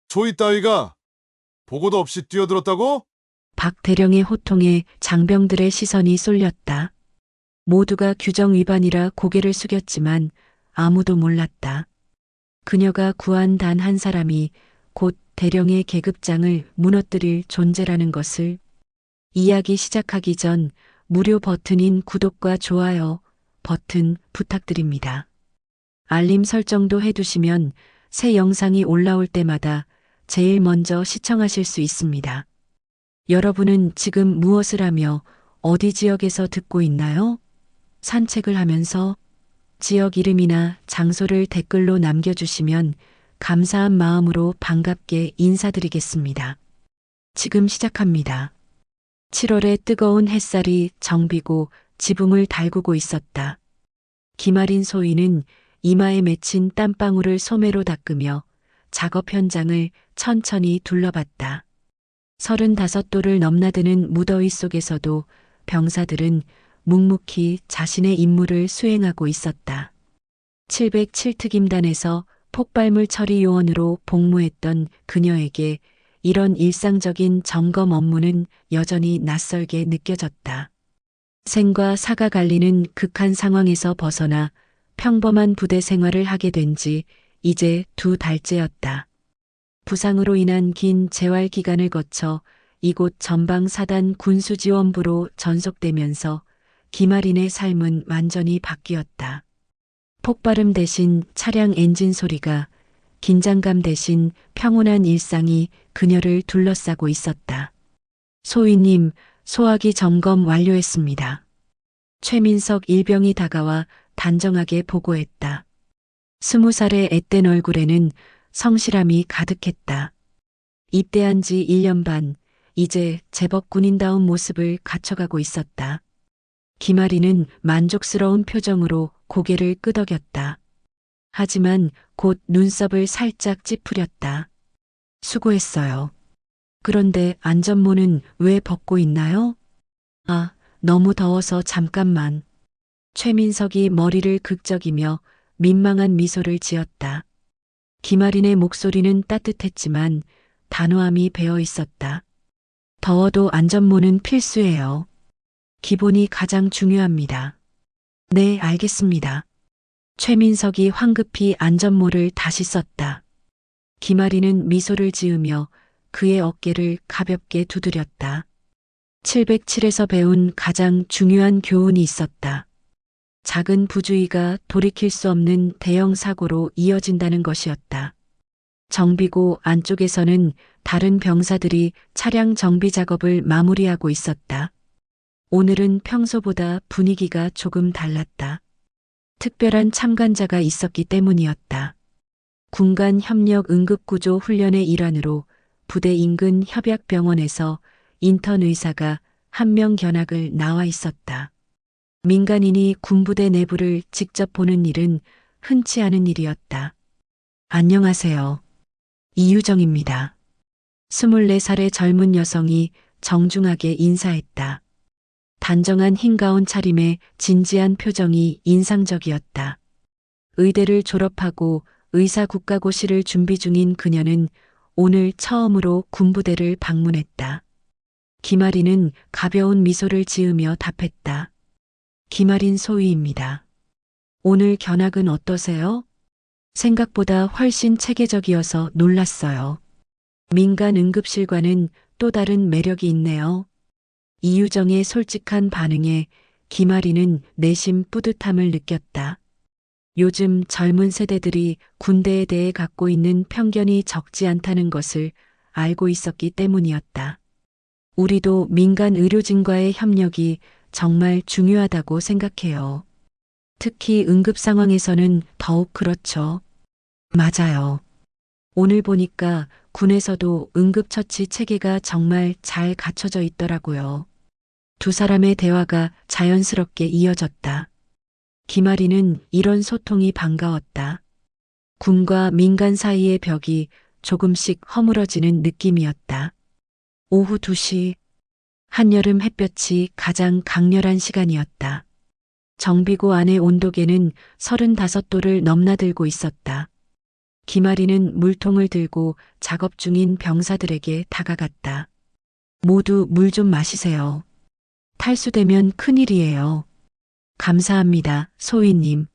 조이 따위가 보고도 없이 뛰어들었다고? 박 대령의 호통에 장병들의 시선이 쏠렸다. 모두가 규정 위반이라 고개를 숙였지만 아무도 몰랐다. 그녀가 구한 단 한 사람이 곧 대령의 계급장을 무너뜨릴 존재라는 것을. 이야기 시작하기 전 무료 버튼인 구독과 좋아요 버튼 부탁드립니다. 알림 설정도 해두시면 새 영상이 올라올 때마다 제일 먼저 시청하실 수 있습니다. 여러분은 지금 무엇을 하며 어디 지역에서 듣고 있나요? 산책을 하면서 지역 이름이나 장소를 댓글로 남겨주시면 감사한 마음으로 반갑게 인사드리겠습니다. 지금 시작합니다. 7월의 뜨거운 햇살이 정비고 지붕을 달구고 있었다. 기마린 소희는 이마에 맺힌 땀방울을 소매로 닦으며 작업 현장을 천천히 둘러봤다. 35도를 넘나드는 무더위 속에서도 병사들은 묵묵히 자신의 임무를 수행하고 있었다. 707특임단에서 폭발물 처리 요원으로 복무했던 그녀에게 이런 일상적인 점검 업무는 여전히 낯설게 느껴졌다. 생과 사가 갈리는 극한 상황에서 벗어나 평범한 부대 생활을 하게 된 지 이제 2달째였다. 부상으로 인한 긴 재활 기간을 거쳐 이곳 전방사단 군수지원부로 전속되면서 기마린의 삶은 완전히 바뀌었다. 폭발음 대신 차량 엔진 소리가, 긴장감 대신 평온한 일상이 그녀를 둘러싸고 있었다. 소희님, 소화기 점검 완료했습니다. 최민석 일병이 다가와 단정하게 보고했다. 20살의 앳된 얼굴에는 성실함이 가득했다. 입대한 지 1년 반, 이제 제법 군인다운 모습을 갖춰가고 있었다. 기마리는 만족스러운 표정으로 고개를 끄덕였다. 하지만 곧 눈썹을 살짝 찌푸렸다. 수고했어요. 그런데 안전모는 왜 벗고 있나요? 아, 너무 더워서 잠깐만. 최민석이 머리를 극적이며 민망한 미소를 지었다. 기마린의 목소리는 따뜻했지만 단호함이 배어 있었다. 더워도 안전모는 필수예요. 기본이 가장 중요합니다. 네, 알겠습니다. 최민석이 황급히 안전모를 다시 썼다. 기마리는 미소를 지으며 그의 어깨를 가볍게 두드렸다. 707에서 배운 가장 중요한 교훈이 있었다. 작은 부주의가 돌이킬 수 없는 대형 사고로 이어진다는 것이었다. 정비고 안쪽에서는 다른 병사들이 차량 정비 작업을 마무리하고 있었다. 오늘은 평소보다 분위기가 조금 달랐다. 특별한 참관자가 있었기 때문이었다. 군간 협력 응급구조 훈련의 일환으로 부대 인근 협약병원에서 인턴 의사가 한 명 견학을 나와 있었다. 민간인이 군부대 내부를 직접 보는 일은 흔치 않은 일이었다. 안녕하세요. 이유정입니다. 24살의 젊은 여성이 정중하게 인사했다. 단정한 흰 가운 차림에 진지한 표정이 인상적이었다. 의대를 졸업하고 의사 국가고시를 준비 중인 그녀는 오늘 처음으로 군부대를 방문했다. 기마리는 가벼운 미소를 지으며 답했다. 기마린 소위입니다. 오늘 견학은 어떠세요? 생각보다 훨씬 체계적이어서 놀랐어요. 민간 응급실과는 또 다른 매력이 있네요. 이유정의 솔직한 반응에 기마리는 내심 뿌듯함을 느꼈다. 요즘 젊은 세대들이 군대에 대해 갖고 있는 편견이 적지 않다는 것을 알고 있었기 때문이었다. 우리도 민간 의료진과의 협력이 정말 중요하다고 생각해요. 특히 응급 상황에서는 더욱 그렇죠. 맞아요. 오늘 보니까 군에서도 응급처치 체계가 정말 잘 갖춰져 있더라고요. 두 사람의 대화가 자연스럽게 이어졌다. 기마리는 이런 소통이 반가웠다. 군과 민간 사이의 벽이 조금씩 허물어지는 느낌이었다. 오후 2시, 한여름 햇볕이 가장 강렬한 시간이었다. 정비고 안의 온도계는 35도를 넘나들고 있었다. 김아리는 물통을 들고 작업 중인 병사들에게 다가갔다. 모두 물 좀 마시세요. 탈수되면 큰일이에요. 감사합니다, 소위님.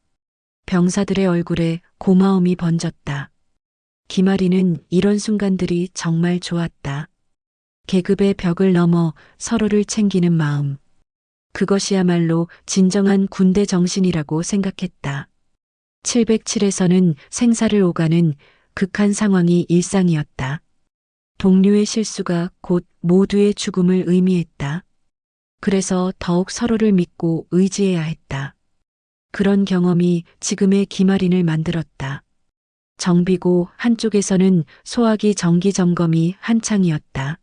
병사들의 얼굴에 고마움이 번졌다. 김아리는 이런 순간들이 정말 좋았다. 계급의 벽을 넘어 서로를 챙기는 마음. 그것이야말로 진정한 군대 정신이라고 생각했다. 707에서는 생사를 오가는 극한 상황이 일상이었다. 동료의 실수가 곧 모두의 죽음을 의미했다. 그래서 더욱 서로를 믿고 의지해야 했다. 그런 경험이 지금의 김아린을 만들었다. 정비고 한쪽에서는 소화기 정기 점검이 한창이었다.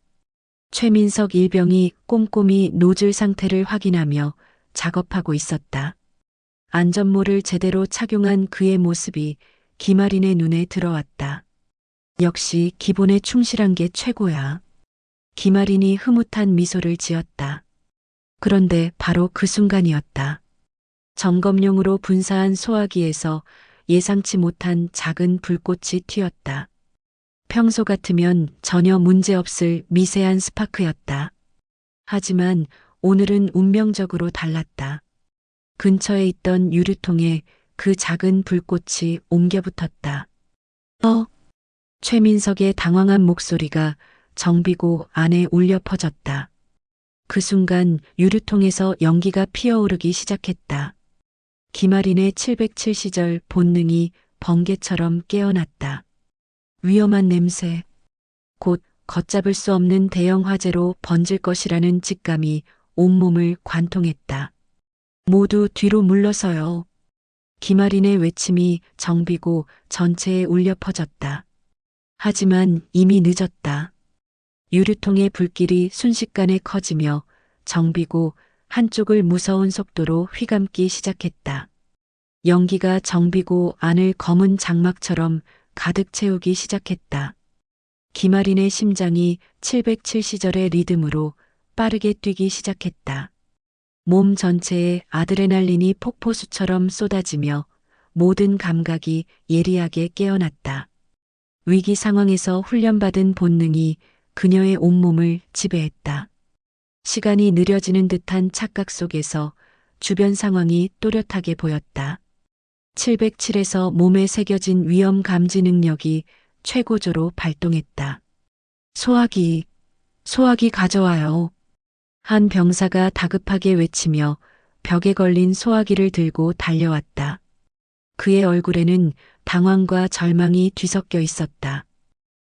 최민석 일병이 꼼꼼히 노즐 상태를 확인하며 작업하고 있었다. 안전모를 제대로 착용한 그의 모습이 김아린의 눈에 들어왔다. 역시 기본에 충실한 게 최고야. 김아린이 흐뭇한 미소를 지었다. 그런데 바로 그 순간이었다. 점검용으로 분사한 소화기에서 예상치 못한 작은 불꽃이 튀었다. 평소 같으면 전혀 문제없을 미세한 스파크였다. 하지만 오늘은 운명적으로 달랐다. 근처에 있던 유류통에 그 작은 불꽃이 옮겨 붙었다. 최민석의 당황한 목소리가 정비고 안에 울려 퍼졌다. 그 순간 유류통에서 연기가 피어오르기 시작했다. 김아린의 707 시절 본능이 번개처럼 깨어났다. 위험한 냄새. 곧 걷잡을 수 없는 대형 화재로 번질 것이라는 직감이 온몸을 관통했다. 모두 뒤로 물러서요. 김아린의 외침이 정비고 전체에 울려 퍼졌다. 하지만 이미 늦었다. 유류통의 불길이 순식간에 커지며 정비고 한쪽을 무서운 속도로 휘감기 시작했다. 연기가 정비고 안을 검은 장막처럼 가득 채우기 시작했다. 김아린의 심장이 707 시절의 리듬으로 빠르게 뛰기 시작했다. 몸 전체에 아드레날린이 폭포수처럼 쏟아지며 모든 감각이 예리하게 깨어났다. 위기 상황에서 훈련받은 본능이 그녀의 온몸을 지배했다. 시간이 느려지는 듯한 착각 속에서 주변 상황이 또렷하게 보였다. 707에서 몸에 새겨진 위험 감지 능력이 최고조로 발동했다. 소화기 가져와요. 한 병사가 다급하게 외치며 벽에 걸린 소화기를 들고 달려왔다. 그의 얼굴에는 당황과 절망이 뒤섞여 있었다.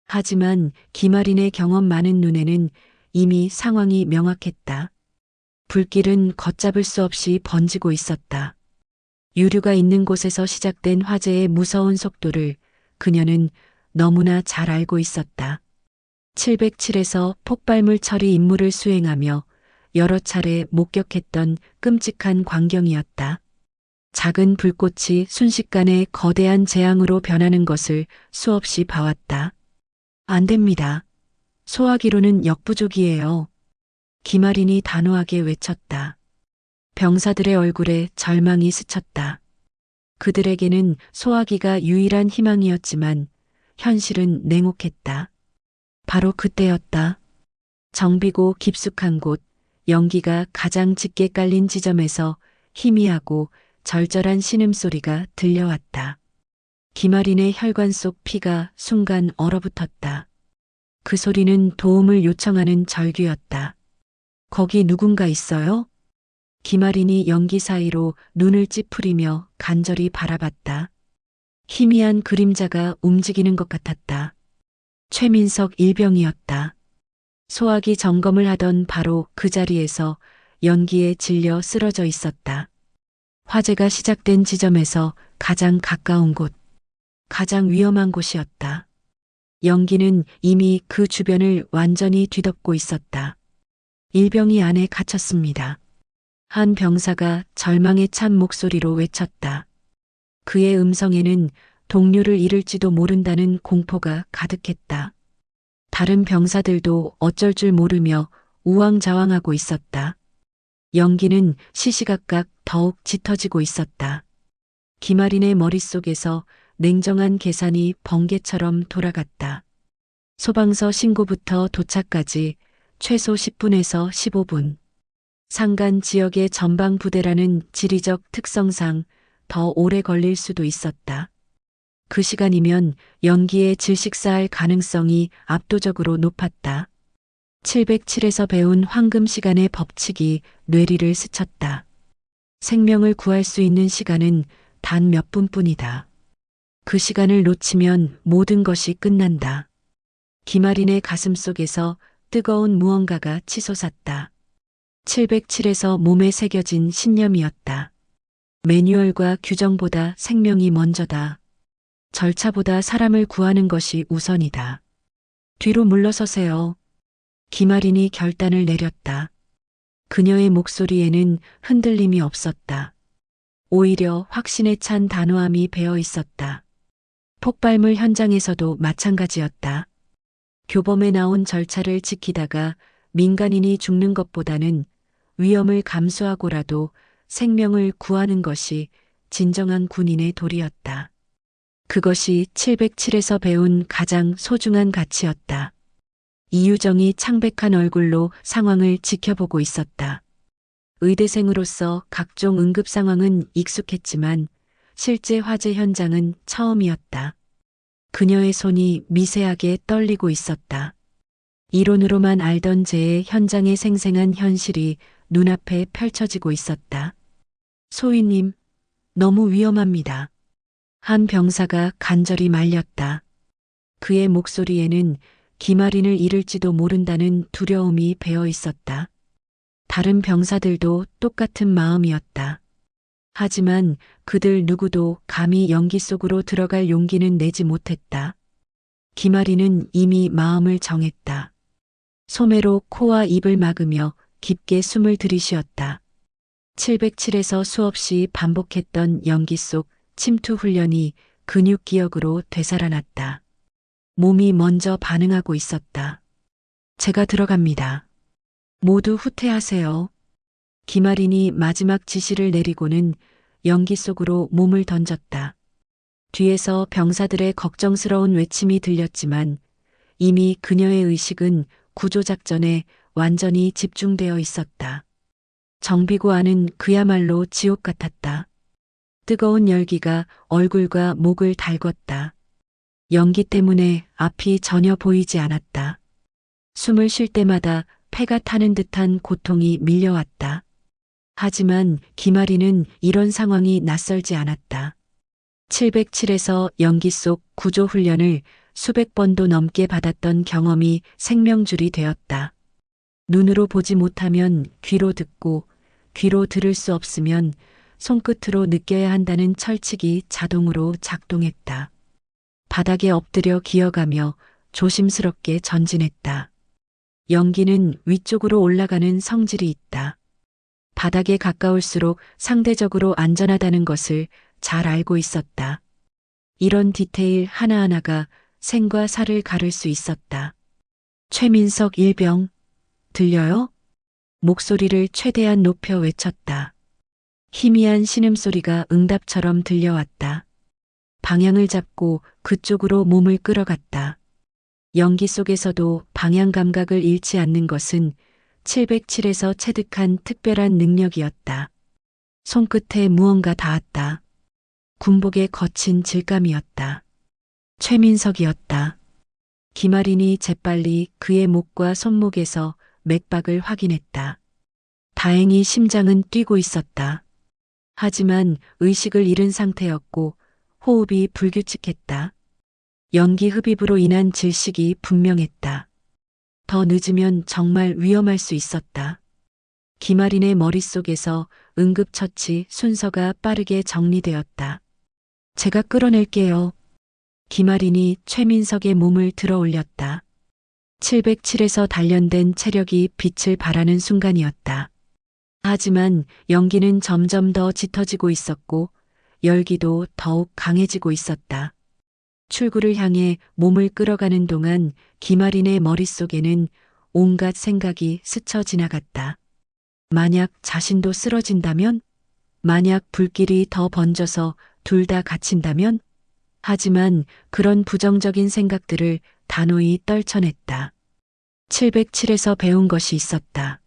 하지만 김아린의 경험 많은 눈에는 이미 상황이 명확했다. 불길은 걷잡을 수 없이 번지고 있었다. 유류가 있는 곳에서 시작된 화재의 무서운 속도를 그녀는 너무나 잘 알고 있었다. 707에서 폭발물 처리 임무를 수행하며 여러 차례 목격했던 끔찍한 광경이었다. 작은 불꽃이 순식간에 거대한 재앙으로 변하는 것을 수없이 봐왔다. 안 됩니다. 소화기로는 역부족이에요. 김아린이 단호하게 외쳤다. 병사들의 얼굴에 절망이 스쳤다. 그들에게는 소화기가 유일한 희망이었지만 현실은 냉혹했다. 바로 그때였다. 정비고 깊숙한 곳, 연기가 가장 짙게 깔린 지점에서 희미하고 절절한 신음소리가 들려왔다. 김아린의 혈관 속 피가 순간 얼어붙었다. 그 소리는 도움을 요청하는 절규였다. 거기 누군가 있어요? 김아린이 연기 사이로 눈을 찌푸리며 간절히 바라봤다. 희미한 그림자가 움직이는 것 같았다. 최민석 일병이었다. 소화기 점검을 하던 바로 그 자리에서 연기에 질려 쓰러져 있었다. 화재가 시작된 지점에서 가장 가까운 곳, 가장 위험한 곳이었다. 연기는 이미 그 주변을 완전히 뒤덮고 있었다. 일병이 안에 갇혔습니다. 한 병사가 절망에 찬 목소리로 외쳤다. 그의 음성에는 동료를 잃을지도 모른다는 공포가 가득했다. 다른 병사들도 어쩔 줄 모르며 우왕좌왕하고 있었다. 연기는 시시각각 더욱 짙어지고 있었다. 김아린의 머릿속에서 냉정한 계산이 번개처럼 돌아갔다. 소방서 신고부터 도착까지 최소 10분에서 15분. 상간 지역의 전방 부대라는 지리적 특성상 더 오래 걸릴 수도 있었다. 그 시간이면 연기에 질식사할 가능성이 압도적으로 높았다. 707에서 배운 황금 시간의 법칙이 뇌리를 스쳤다. 생명을 구할 수 있는 시간은 단 몇 분뿐이다. 그 시간을 놓치면 모든 것이 끝난다. 김아린의 가슴 속에서 뜨거운 무언가가 치솟았다. 707에서 몸에 새겨진 신념이었다. 매뉴얼과 규정보다 생명이 먼저다. 절차보다 사람을 구하는 것이 우선이다. 뒤로 물러서세요. 김아린이 결단을 내렸다. 그녀의 목소리에는 흔들림이 없었다. 오히려 확신에 찬 단호함이 배어 있었다. 폭발물 현장에서도 마찬가지였다. 교범에 나온 절차를 지키다가 민간인이 죽는 것보다는 위험을 감수하고라도 생명을 구하는 것이 진정한 군인의 도리였다. 그것이 707에서 배운 가장 소중한 가치였다. 이유정이 창백한 얼굴로 상황을 지켜보고 있었다. 의대생으로서 각종 응급 상황은 익숙했지만 실제 화재 현장은 처음이었다. 그녀의 손이 미세하게 떨리고 있었다. 이론으로만 알던 재해 현장의 생생한 현실이 눈앞에 펼쳐지고 있었다. 소위님, 너무 위험합니다. 한 병사가 간절히 말렸다. 그의 목소리에는 김아린을 잃을지도 모른다는 두려움이 배어 있었다. 다른 병사들도 똑같은 마음이었다. 하지만 그들 누구도 감히 연기 속으로 들어갈 용기는 내지 못했다. 김아린은 이미 마음을 정했다. 소매로 코와 입을 막으며 깊게 숨을 들이쉬었다. 707에서 수없이 반복했던 연기 속 침투 훈련이 근육 기억으로 되살아났다. 몸이 먼저 반응하고 있었다. 제가 들어갑니다. 모두 후퇴하세요. 김아린이 마지막 지시를 내리고는 연기 속으로 몸을 던졌다. 뒤에서 병사들의 걱정스러운 외침이 들렸지만 이미 그녀의 의식은 구조작전에 완전히 집중되어 있었다. 정비구 안은 그야말로 지옥 같았다. 뜨거운 열기가 얼굴과 목을 달궜다. 연기 때문에 앞이 전혀 보이지 않았다. 숨을 쉴 때마다 폐가 타는 듯한 고통이 밀려왔다. 하지만 김아린은 이런 상황이 낯설지 않았다. 707에서 연기 속 구조 훈련을 수백 번도 넘게 받았던 경험이 생명줄이 되었다. 눈으로 보지 못하면 귀로 듣고, 귀로 들을 수 없으면 손끝으로 느껴야 한다는 철칙이 자동으로 작동했다. 바닥에 엎드려 기어가며 조심스럽게 전진했다. 연기는 위쪽으로 올라가는 성질이 있다. 바닥에 가까울수록 상대적으로 안전하다는 것을 잘 알고 있었다. 이런 디테일 하나하나가 생과 사를 가를 수 있었다. 최민석 일병, 들려요? 목소리를 최대한 높여 외쳤다. 희미한 신음소리가 응답처럼 들려왔다. 방향을 잡고 그쪽으로 몸을 끌어갔다. 연기 속에서도 방향 감각을 잃지 않는 것은 707에서 체득한 특별한 능력이었다. 손끝에 무언가 닿았다. 군복의 거친 질감이었다. 최민석이었다. 김아린이 재빨리 그의 목과 손목에서 맥박을 확인했다. 다행히 심장은 뛰고 있었다. 하지만 의식을 잃은 상태였고 호흡이 불규칙했다. 연기 흡입으로 인한 질식이 분명했다. 더 늦으면 정말 위험할 수 있었다. 김아린의 머릿속에서 응급처치 순서가 빠르게 정리되었다. 제가 끌어낼게요. 김아린이 최민석의 몸을 들어 올렸다. 707에서 단련된 체력이 빛을 발하는 순간이었다. 하지만 연기는 점점 더 짙어지고 있었고 열기도 더욱 강해지고 있었다. 출구를 향해 몸을 끌어가는 동안 김아린의 머릿속에는 온갖 생각이 스쳐 지나갔다. 만약 자신도 쓰러진다면? 만약 불길이 더 번져서 둘 다 갇힌다면? 하지만 그런 부정적인 생각들을 단호히 떨쳐냈다. 707에서 배운 것이 있었다.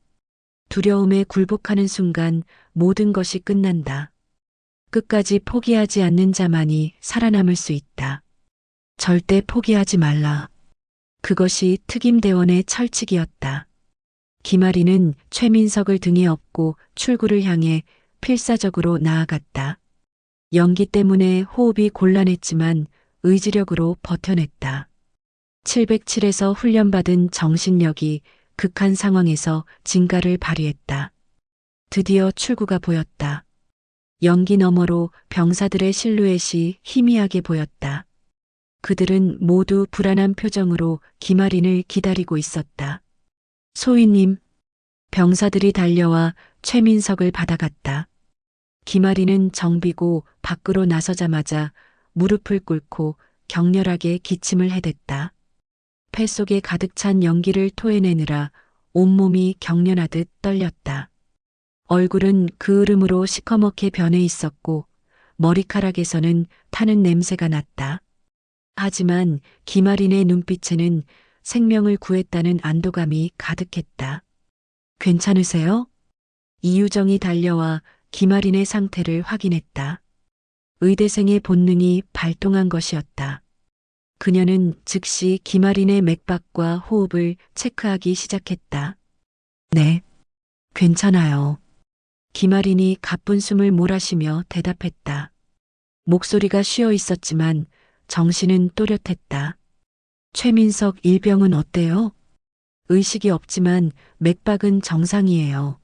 두려움에 굴복하는 순간 모든 것이 끝난다. 끝까지 포기하지 않는 자만이 살아남을 수 있다. 절대 포기하지 말라. 그것이 특임대원의 철칙이었다. 김아리는 최민석을 등에 업고 출구를 향해 필사적으로 나아갔다. 연기 때문에 호흡이 곤란했지만 의지력으로 버텨냈다. 707에서 훈련받은 정신력이 극한 상황에서 진가를 발휘했다. 드디어 출구가 보였다. 연기 너머로 병사들의 실루엣이 희미하게 보였다. 그들은 모두 불안한 표정으로 김아린을 기다리고 있었다. 소위님, 병사들이 달려와 최민석을 받아갔다. 김아린은 정비고 밖으로 나서자마자 무릎을 꿇고 격렬하게 기침을 해댔다. 폐 속에 가득 찬 연기를 토해내느라 온몸이 경련하듯 떨렸다. 얼굴은 그을음으로 시커멓게 변해 있었고 머리카락에서는 타는 냄새가 났다. 하지만 김아린의 눈빛에는 생명을 구했다는 안도감이 가득했다. 괜찮으세요? 이유정이 달려와 김아린의 상태를 확인했다. 의대생의 본능이 발동한 것이었다. 그녀는 즉시 김아린의 맥박과 호흡을 체크하기 시작했다. 네, 괜찮아요. 김아린이 가쁜 숨을 몰아쉬며 대답했다. 목소리가 쉬어 있었지만 정신은 또렷했다. 최민석 일병은 어때요? 의식이 없지만 맥박은 정상이에요.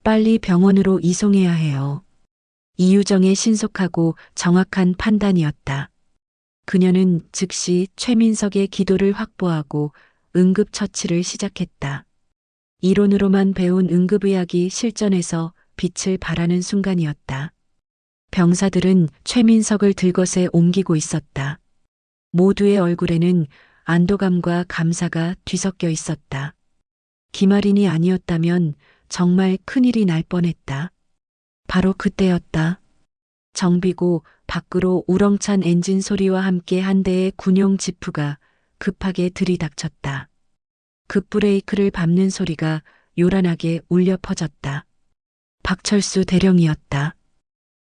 빨리 병원으로 이송해야 해요. 이유정의 신속하고 정확한 판단이었다. 그녀는 즉시 최민석의 기도를 확보하고 응급처치를 시작했다. 이론으로만 배운 응급의학이 실전에서 빛을 발하는 순간이었다. 병사들은 최민석을 들것에 옮기고 있었다. 모두의 얼굴에는 안도감과 감사가 뒤섞여 있었다. 김아린이 아니었다면 정말 큰일이 날 뻔했다. 바로 그때였다. 정비고 밖으로 우렁찬 엔진 소리와 함께 한 대의 군용 지프가 급하게 들이닥쳤다. 급브레이크를 밟는 소리가 요란하게 울려 퍼졌다. 박철수 대령이었다.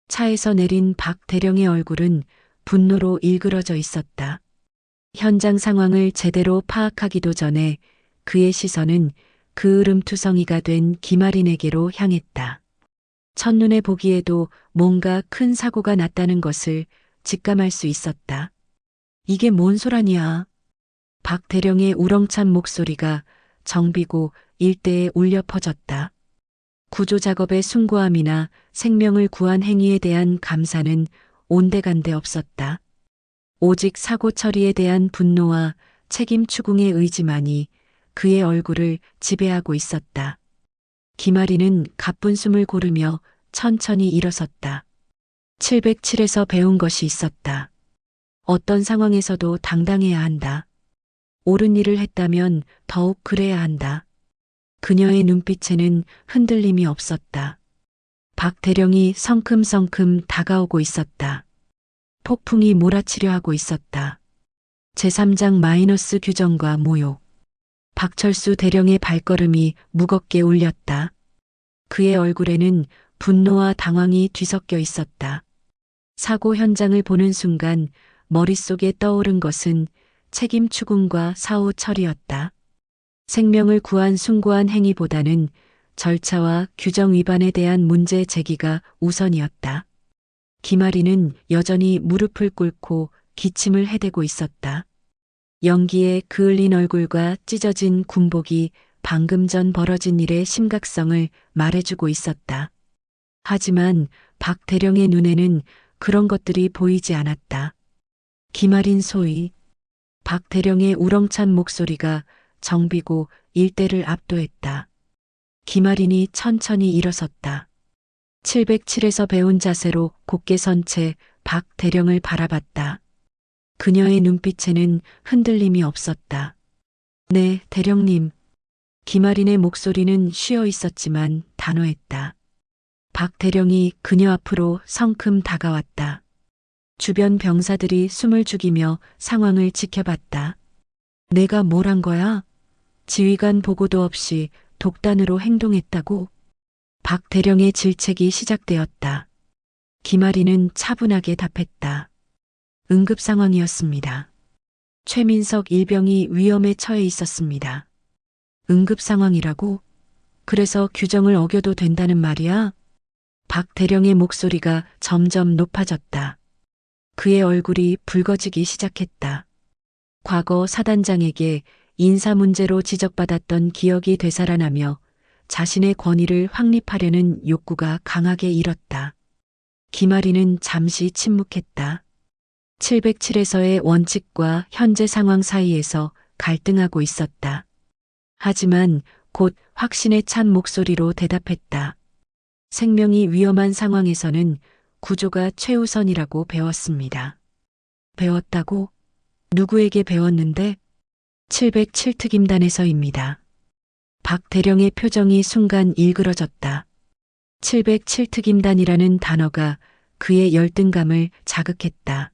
차에서 내린 박 대령의 얼굴은 분노로 일그러져 있었다. 현장 상황을 제대로 파악하기도 전에 그의 시선은 그을음투성이가 된 김아린에게로 향했다. 첫눈에 보기에도 뭔가 큰 사고가 났다는 것을 직감할 수 있었다. 이게 뭔 소란이야? 박 대령의 우렁찬 목소리가 정비고 일대에 울려 퍼졌다. 구조 작업의 숭고함이나 생명을 구한 행위에 대한 감사는 온데간데 없었다. 오직 사고 처리에 대한 분노와 책임 추궁의 의지만이 그의 얼굴을 지배하고 있었다. 김아린은 가쁜 숨을 고르며 천천히 일어섰다. 707에서 배운 것이 있었다. 어떤 상황에서도 당당해야 한다. 옳은 일을 했다면 더욱 그래야 한다. 그녀의 눈빛에는 흔들림이 없었다. 박 대령이 성큼성큼 다가오고 있었다. 폭풍이 몰아치려 하고 있었다. 제3장 마이너스 규정과 모욕. 박철수 대령의 발걸음이 무겁게 울렸다. 그의 얼굴에는 분노와 당황이 뒤섞여 있었다. 사고 현장을 보는 순간 머릿속에 떠오른 것은 책임 추궁과 사후 처리였다. 생명을 구한 숭고한 행위보다는 절차와 규정 위반에 대한 문제 제기가 우선이었다. 김아린은 여전히 무릎을 꿇고 기침을 해대고 있었다. 연기에 그을린 얼굴과 찢어진 군복이 방금 전 벌어진 일의 심각성을 말해주고 있었다. 하지만 박 대령의 눈에는 그런 것들이 보이지 않았다. 김아린 소위. 박 대령의 우렁찬 목소리가 정비고 일대를 압도했다. 김아린이 천천히 일어섰다. 707에서 배운 자세로 곧게 선 채 박 대령을 바라봤다. 그녀의 눈빛에는 흔들림이 없었다. 네, 대령님. 김아린의 목소리는 쉬어 있었지만 단호했다. 박 대령이 그녀 앞으로 성큼 다가왔다. 주변 병사들이 숨을 죽이며 상황을 지켜봤다. 내가 뭘 한 거야? 지휘관 보고도 없이 독단으로 행동했다고? 박 대령의 질책이 시작되었다. 김아리는 차분하게 답했다. 응급 상황이었습니다. 최민석 일병이 위험에 처해 있었습니다. 응급 상황이라고? 그래서 규정을 어겨도 된다는 말이야? 박 대령의 목소리가 점점 높아졌다. 그의 얼굴이 붉어지기 시작했다. 과거 사단장에게 인사 문제로 지적받았던 기억이 되살아나며 자신의 권위를 확립하려는 욕구가 강하게 일었다. 김아리는 잠시 침묵했다. 707에서의 원칙과 현재 상황 사이에서 갈등하고 있었다. 하지만 곧 확신에 찬 목소리로 대답했다. 생명이 위험한 상황에서는 구조가 최우선이라고 배웠습니다. 배웠다고? 누구에게 배웠는데? 707특임단에서입니다. 박 대령의 표정이 순간 일그러졌다. 707특임단이라는 단어가 그의 열등감을 자극했다.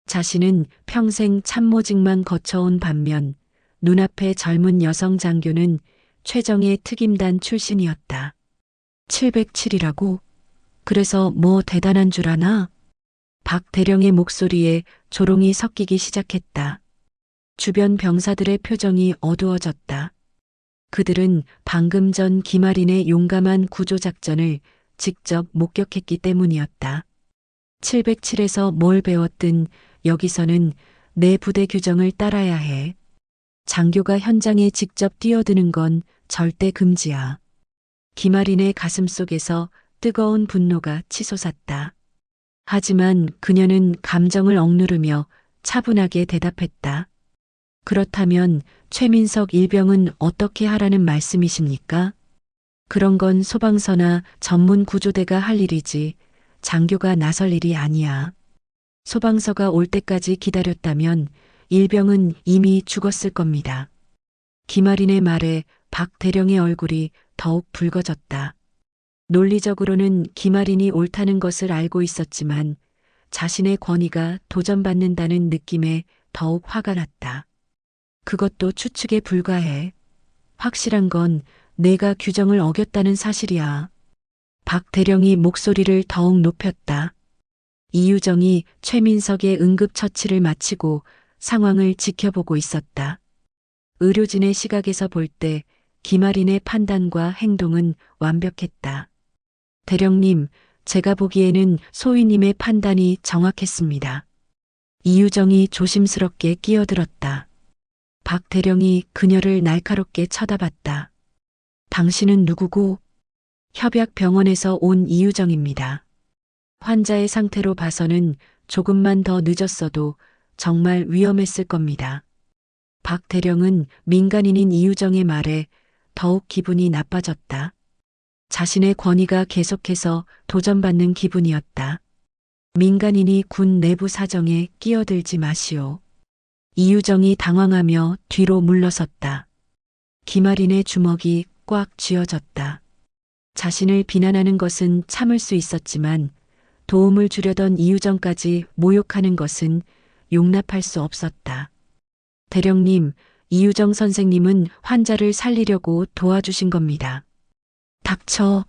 자신은 평생 참모직만 거쳐온 반면 눈앞의 젊은 여성 장교는 최정예 특임단 출신이었다. 707이라고? 그래서 뭐 대단한 줄 아나? 박 대령의 목소리에 조롱이 섞이기 시작했다. 주변 병사들의 표정이 어두워졌다. 그들은 방금 전 김아린의 용감한 구조작전을 직접 목격했기 때문이었다. 707에서 뭘 배웠든 여기서는 내 부대 규정을 따라야 해. 장교가 현장에 직접 뛰어드는 건 절대 금지야. 김아린의 가슴속에서 뜨거운 분노가 치솟았다. 하지만 그녀는 감정을 억누르며 차분하게 대답했다. 그렇다면 최민석 일병은 어떻게 하라는 말씀이십니까? 그런 건 소방서나 전문 구조대가 할 일이지 장교가 나설 일이 아니야. 소방서가 올 때까지 기다렸다면 일병은 이미 죽었을 겁니다. 김아린의 말에 박 대령의 얼굴이 더욱 붉어졌다. 논리적으로는 김아린이 옳다는 것을 알고 있었지만 자신의 권위가 도전받는다는 느낌에 더욱 화가 났다. 그것도 추측에 불과해. 확실한 건 내가 규정을 어겼다는 사실이야. 박 대령이 목소리를 더욱 높였다. 이유정이 최민석의 응급처치를 마치고 상황을 지켜보고 있었다. 의료진의 시각에서 볼 때 김아린의 판단과 행동은 완벽했다. 대령님, 제가 보기에는 소위님의 판단이 정확했습니다. 이유정이 조심스럽게 끼어들었다. 박 대령이 그녀를 날카롭게 쳐다봤다. 당신은 누구고? 협약병원에서 온 이유정입니다. 환자의 상태로 봐서는 조금만 더 늦었어도 정말 위험했을 겁니다. 박 대령은 민간인인 이유정의 말에 더욱 기분이 나빠졌다. 자신의 권위가 계속해서 도전받는 기분이었다. 민간인이 군 내부 사정에 끼어들지 마시오. 이유정이 당황하며 뒤로 물러섰다. 김아린의 주먹이 꽉 쥐어졌다. 자신을 비난하는 것은 참을 수 있었지만 도움을 주려던 이유정까지 모욕하는 것은 용납할 수 없었다. 대령님, 이유정 선생님은 환자를 살리려고 도와주신 겁니다. 닥쳐.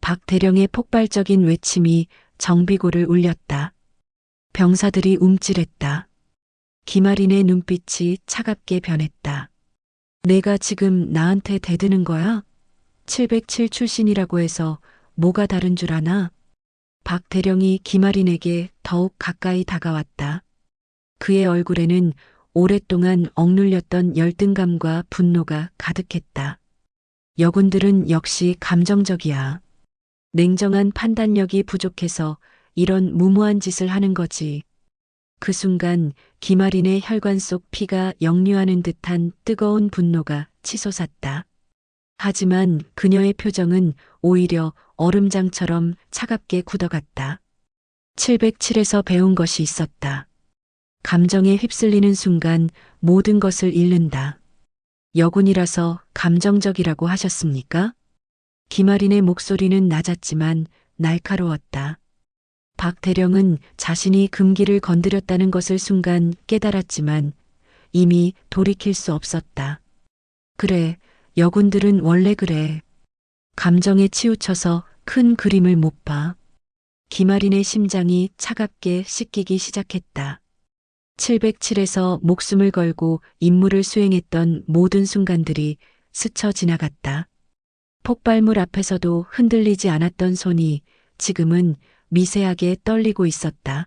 박 대령의 폭발적인 외침이 정비고를 울렸다. 병사들이 움찔했다. 김아린의 눈빛이 차갑게 변했다. 내가 지금 나한테 대드는 거야? 707 출신이라고 해서 뭐가 다른 줄 아나? 박 대령이 김아린에게 더욱 가까이 다가왔다. 그의 얼굴에는 오랫동안 억눌렸던 열등감과 분노가 가득했다. 여군들은 역시 감정적이야. 냉정한 판단력이 부족해서 이런 무모한 짓을 하는 거지. 그 순간 김아린의 혈관 속 피가 역류하는 듯한 뜨거운 분노가 치솟았다. 하지만 그녀의 표정은 오히려 얼음장처럼 차갑게 굳어갔다. 707에서 배운 것이 있었다. 감정에 휩쓸리는 순간 모든 것을 잃는다. 여군이라서 감정적이라고 하셨습니까? 김아린의 목소리는 낮았지만 날카로웠다. 박 대령은 자신이 금기를 건드렸다는 것을 순간 깨달았지만 이미 돌이킬 수 없었다. 그래, 여군들은 원래 그래. 감정에 치우쳐서 큰 그림을 못 봐. 김아린의 심장이 차갑게 씻기기 시작했다. 707에서 목숨을 걸고 임무를 수행했던 모든 순간들이 스쳐 지나갔다. 폭발물 앞에서도 흔들리지 않았던 손이 지금은 미세하게 떨리고 있었다.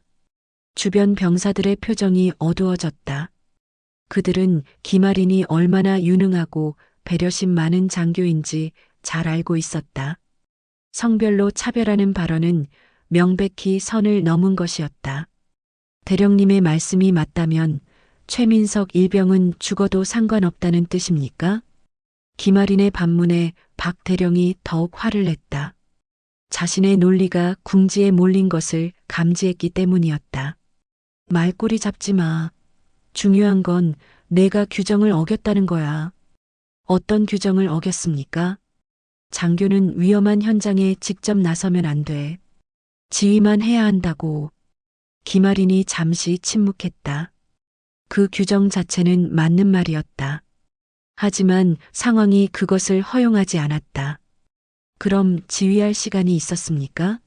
주변 병사들의 표정이 어두워졌다. 그들은 김아린이 얼마나 유능하고 배려심 많은 장교인지 잘 알고 있었다. 성별로 차별하는 발언은 명백히 선을 넘은 것이었다. 대령님의 말씀이 맞다면 최민석 일병은 죽어도 상관없다는 뜻입니까? 김아린의 반문에 박 대령이 더욱 화를 냈다. 자신의 논리가 궁지에 몰린 것을 감지했기 때문이었다. 말꼬리 잡지 마. 중요한 건 내가 규정을 어겼다는 거야. 어떤 규정을 어겼습니까? 장교는 위험한 현장에 직접 나서면 안 돼. 지휘만 해야 한다고. 김아린이 잠시 침묵했다. 그 규정 자체는 맞는 말이었다. 하지만 상황이 그것을 허용하지 않았다. 그럼 지휘할 시간이 있었습니까?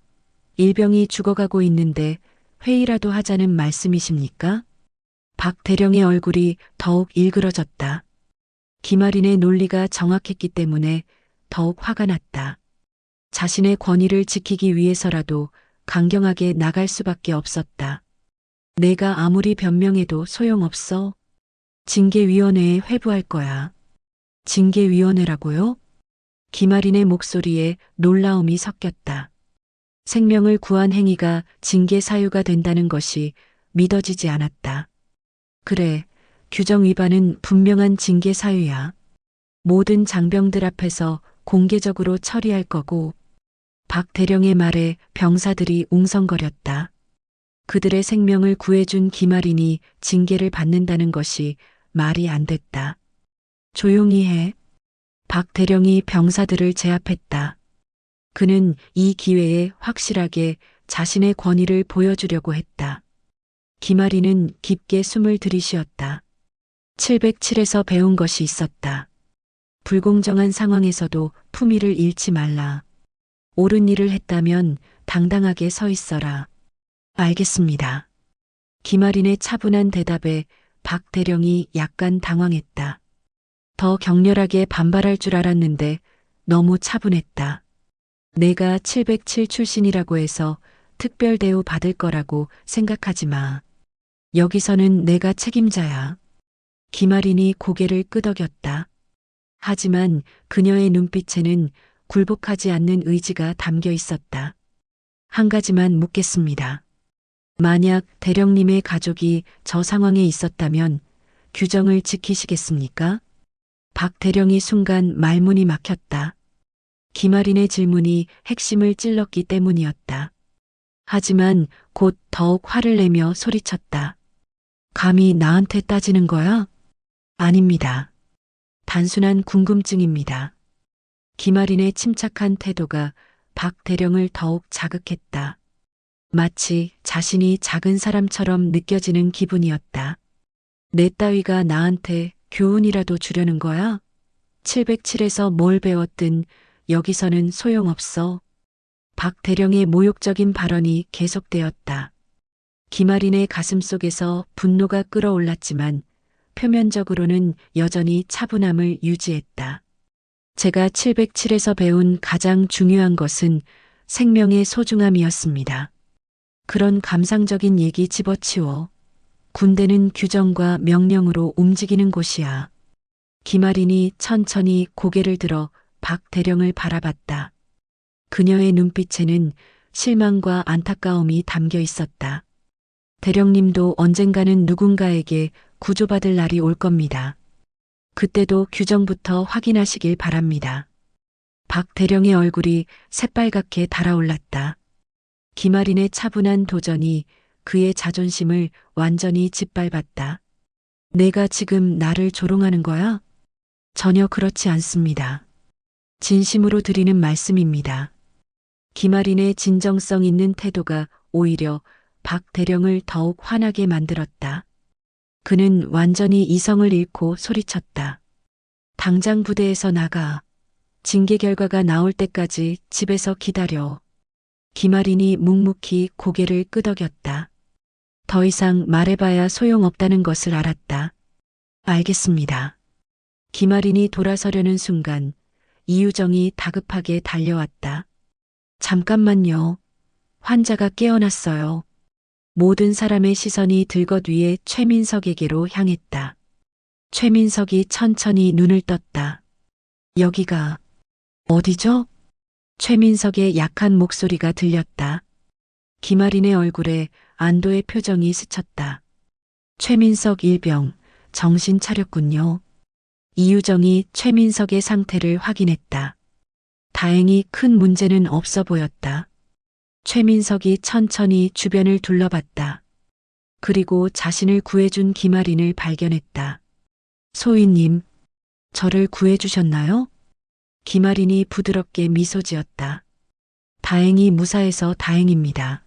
일병이 죽어가고 있는데 회의라도 하자는 말씀이십니까? 박 대령의 얼굴이 더욱 일그러졌다. 김아린의 논리가 정확했기 때문에 더욱 화가 났다. 자신의 권위를 지키기 위해서라도 강경하게 나갈 수밖에 없었다. 내가 아무리 변명해도 소용없어. 징계위원회에 회부할 거야. 징계위원회라고요? 김아린의 목소리에 놀라움이 섞였다. 생명을 구한 행위가 징계 사유가 된다는 것이 믿어지지 않았다. 그래, 규정 위반은 분명한 징계 사유야. 모든 장병들 앞에서 공개적으로 처리할 거고. 박 대령의 말에 병사들이 웅성거렸다. 그들의 생명을 구해준 김아린이 징계를 받는다는 것이 말이 안 됐다. 조용히 해. 박 대령이 병사들을 제압했다. 그는 이 기회에 확실하게 자신의 권위를 보여주려고 했다. 김아린은 깊게 숨을 들이쉬었다. 707에서 배운 것이 있었다. 불공정한 상황에서도 품위를 잃지 말라. 옳은 일을 했다면 당당하게 서 있어라. 알겠습니다. 김아린의 차분한 대답에 박 대령이 약간 당황했다. 더 격렬하게 반발할 줄 알았는데 너무 차분했다. 내가 707 출신이라고 해서 특별 대우 받을 거라고 생각하지 마. 여기서는 내가 책임자야. 김아린이 고개를 끄덕였다. 하지만 그녀의 눈빛에는 굴복하지 않는 의지가 담겨 있었다. 한 가지만 묻겠습니다. 만약 대령님의 가족이 저 상황에 있었다면 규정을 지키시겠습니까? 박 대령이 순간 말문이 막혔다. 김아린의 질문이 핵심을 찔렀기 때문이었다. 하지만 곧 더욱 화를 내며 소리쳤다. 감히 나한테 따지는 거야? 아닙니다. 단순한 궁금증입니다. 김아린의 침착한 태도가 박 대령을 더욱 자극했다. 마치 자신이 작은 사람처럼 느껴지는 기분이었다. 내 따위가 나한테 교훈이라도 주려는 거야? 707에서 뭘 배웠든 여기서는 소용없어. 박 대령의 모욕적인 발언이 계속되었다. 김아린의 가슴속에서 분노가 끓어올랐지만 표면적으로는 여전히 차분함을 유지했다. 제가 707에서 배운 가장 중요한 것은 생명의 소중함이었습니다. 그런 감상적인 얘기 집어치워. 군대는 규정과 명령으로 움직이는 곳이야. 김아린이 천천히 고개를 들어 박 대령을 바라봤다. 그녀의 눈빛에는 실망과 안타까움이 담겨 있었다. 대령님도 언젠가는 누군가에게 구조받을 날이 올 겁니다. 그때도 규정부터 확인하시길 바랍니다. 박 대령의 얼굴이 새빨갛게 달아올랐다. 김아린의 차분한 도전이 그의 자존심을 완전히 짓밟았다. 내가 지금 나를 조롱하는 거야? 전혀 그렇지 않습니다. 진심으로 드리는 말씀입니다. 김아린의 진정성 있는 태도가 오히려 박 대령을 더욱 화나게 만들었다. 그는 완전히 이성을 잃고 소리쳤다. 당장 부대에서 나가. 징계 결과가 나올 때까지 집에서 기다려. 김아린이 묵묵히 고개를 끄덕였다. 더 이상 말해봐야 소용없다는 것을 알았다. 알겠습니다. 김아린이 돌아서려는 순간 이유정이 다급하게 달려왔다. 잠깐만요. 환자가 깨어났어요. 모든 사람의 시선이 들것 위에 최민석에게로 향했다. 최민석이 천천히 눈을 떴다. 여기가 어디죠? 최민석의 약한 목소리가 들렸다. 김아린의 얼굴에 안도의 표정이 스쳤다. 최민석 일병, 정신 차렸군요. 이유정이 최민석의 상태를 확인했다. 다행히 큰 문제는 없어 보였다. 최민석이 천천히 주변을 둘러봤다. 그리고 자신을 구해준 김아린을 발견했다. 소희님, 저를 구해주셨나요? 김아린이 부드럽게 미소 지었다. 다행히 무사해서 다행입니다.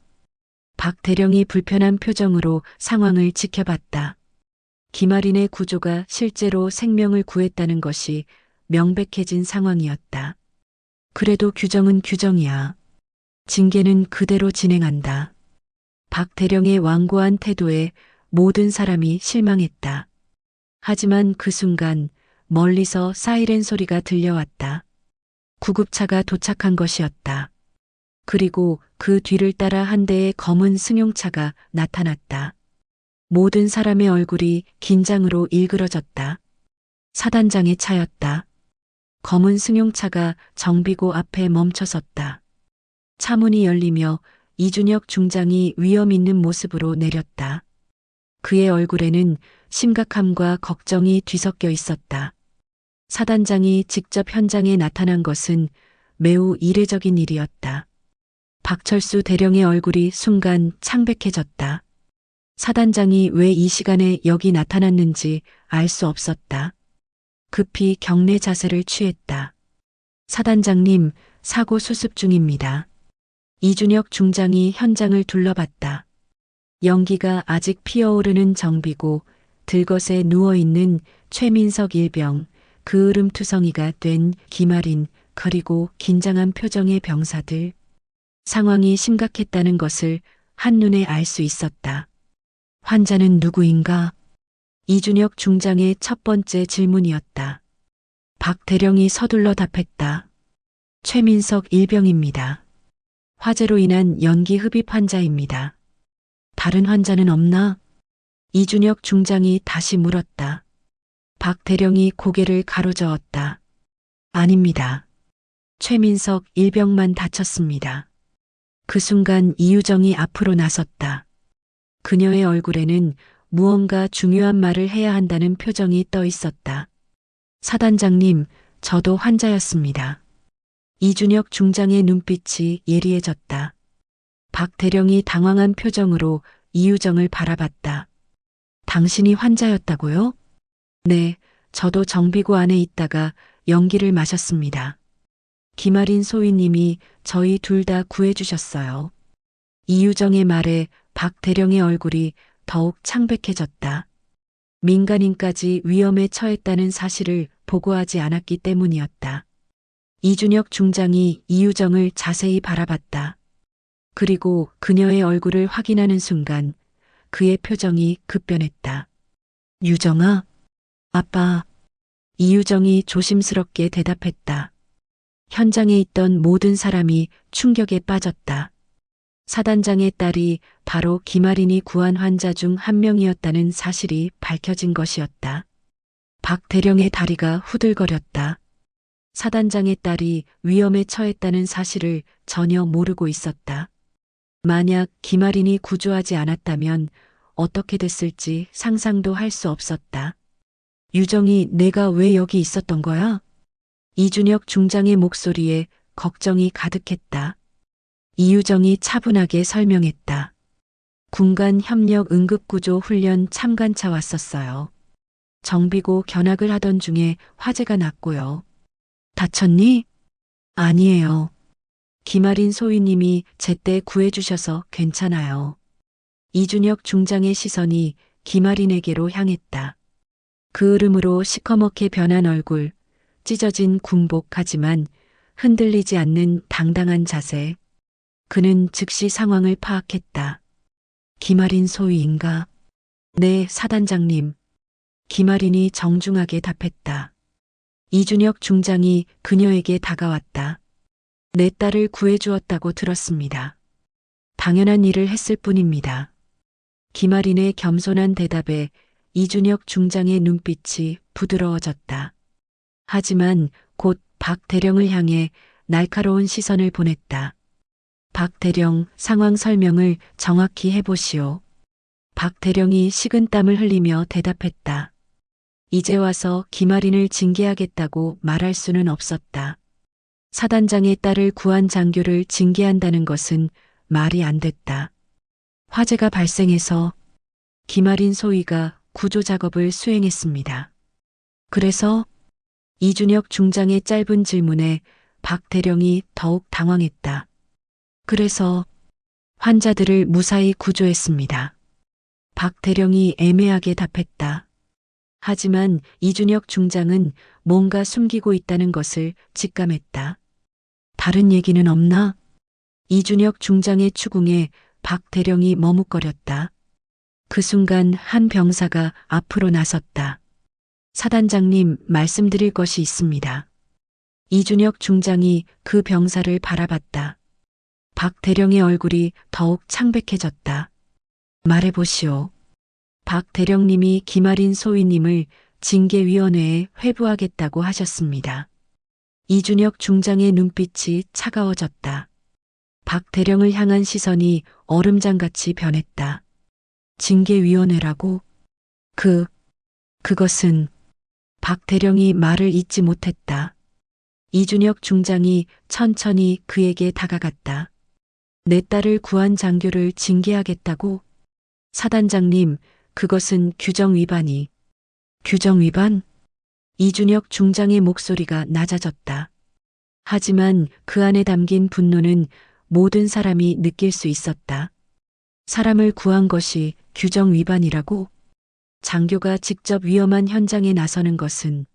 박 대령이 불편한 표정으로 상황을 지켜봤다. 김아린의 구조가 실제로 생명을 구했다는 것이 명백해진 상황이었다. 그래도 규정은 규정이야. 징계는 그대로 진행한다. 박 대령의 완고한 태도에 모든 사람이 실망했다. 하지만 그 순간 멀리서 사이렌 소리가 들려왔다. 구급차가 도착한 것이었다. 그리고 그 뒤를 따라 한 대의 검은 승용차가 나타났다. 모든 사람의 얼굴이 긴장으로 일그러졌다. 사단장의 차였다. 검은 승용차가 정비고 앞에 멈춰섰다. 차문이 열리며 이준혁 중장이 위험 있는 모습으로 내렸다. 그의 얼굴에는 심각함과 걱정이 뒤섞여 있었다. 사단장이 직접 현장에 나타난 것은 매우 이례적인 일이었다. 박철수 대령의 얼굴이 순간 창백해졌다. 사단장이 왜 이 시간에 여기 나타났는지 알 수 없었다. 급히 경례 자세를 취했다. 사단장님, 사고 수습 중입니다. 이준혁 중장이 현장을 둘러봤다. 연기가 아직 피어오르는 정비고 들것에 누워있는 최민석 일병, 그을음투성이가 된 김아린, 그리고 긴장한 표정의 병사들. 상황이 심각했다는 것을 한눈에 알 수 있었다. 환자는 누구인가? 이준혁 중장의 첫 번째 질문이었다. 박 대령이 서둘러 답했다. 최민석 일병입니다. 화재로 인한 연기 흡입 환자입니다. 다른 환자는 없나? 이준혁 중장이 다시 물었다. 박 대령이 고개를 가로저었다. 아닙니다. 최민석 일병만 다쳤습니다. 그 순간 이유정이 앞으로 나섰다. 그녀의 얼굴에는 무언가 중요한 말을 해야 한다는 표정이 떠 있었다. 사단장님, 저도 환자였습니다. 이준혁 중장의 눈빛이 예리해졌다. 박 대령이 당황한 표정으로 이유정을 바라봤다. 당신이 환자였다고요? 네, 저도 정비구 안에 있다가 연기를 마셨습니다. 김아린 소위님이 저희 둘 다 구해주셨어요. 이유정의 말에 박 대령의 얼굴이 더욱 창백해졌다. 민간인까지 위험에 처했다는 사실을 보고하지 않았기 때문이었다. 이준혁 중장이 이유정을 자세히 바라봤다. 그리고 그녀의 얼굴을 확인하는 순간 그의 표정이 급변했다. 유정아, 아빠. 이유정이 조심스럽게 대답했다. 현장에 있던 모든 사람이 충격에 빠졌다. 사단장의 딸이 바로 김아린이 구한 환자 중 한 명이었다는 사실이 밝혀진 것이었다. 박 대령의 다리가 후들거렸다. 사단장의 딸이 위험에 처했다는 사실을 전혀 모르고 있었다. 만약 김아린이 구조하지 않았다면 어떻게 됐을지 상상도 할 수 없었다. 유정이 내가 왜 여기 있었던 거야? 이준혁 중장의 목소리에 걱정이 가득했다. 이유정이 차분하게 설명했다. 군간 협력 응급구조 훈련 참관차 왔었어요. 정비고 견학을 하던 중에 화재가 났고요. 다쳤니? 아니에요. 김아린 소위님이 제때 구해주셔서 괜찮아요. 이준혁 중장의 시선이 김아린에게로 향했다. 그 으름으로 시커멓게 변한 얼굴, 찢어진 군복 하지만 흔들리지 않는 당당한 자세. 그는 즉시 상황을 파악했다. 김아린 소위인가? 네, 사단장님. 김아린이 정중하게 답했다. 이준혁 중장이 그녀에게 다가왔다. 내 딸을 구해주었다고 들었습니다. 당연한 일을 했을 뿐입니다. 김아린의 겸손한 대답에 이준혁 중장의 눈빛이 부드러워졌다. 하지만 곧 박 대령을 향해 날카로운 시선을 보냈다. 박 대령, 상황 설명을 정확히 해보시오. 박 대령이 식은땀을 흘리며 대답했다. 이제 와서 김아린을 징계하겠다고 말할 수는 없었다. 사단장의 딸을 구한 장교를 징계한다는 것은 말이 안 됐다. 화재가 발생해서 김아린 소위가 구조 작업을 수행했습니다. 그래서 이준혁 중장의 짧은 질문에 박 대령이 더욱 당황했다. 그래서 환자들을 무사히 구조했습니다. 박 대령이 애매하게 답했다. 하지만 이준혁 중장은 뭔가 숨기고 있다는 것을 직감했다. 다른 얘기는 없나? 이준혁 중장의 추궁에 박 대령이 머뭇거렸다. 그 순간 한 병사가 앞으로 나섰다. 사단장님, 말씀드릴 것이 있습니다. 이준혁 중장이 그 병사를 바라봤다. 박 대령의 얼굴이 더욱 창백해졌다. 말해보시오. 박 대령님이 김아린 소위님을 징계위원회에 회부하겠다고 하셨습니다. 이준혁 중장의 눈빛이 차가워졌다. 박 대령을 향한 시선이 얼음장같이 변했다. 징계위원회라고? 그것은 박 대령이 말을 잇지 못했다. 이준혁 중장이 천천히 그에게 다가갔다. 내 딸을 구한 장교를 징계하겠다고? 사단장님, 그것은 규정 위반이. 규정 위반? 이준혁 중장의 목소리가 낮아졌다. 하지만 그 안에 담긴 분노는 모든 사람이 느낄 수 있었다. 사람을 구한 것이 규정 위반이라고? 장교가 직접 위험한 현장에 나서는 것은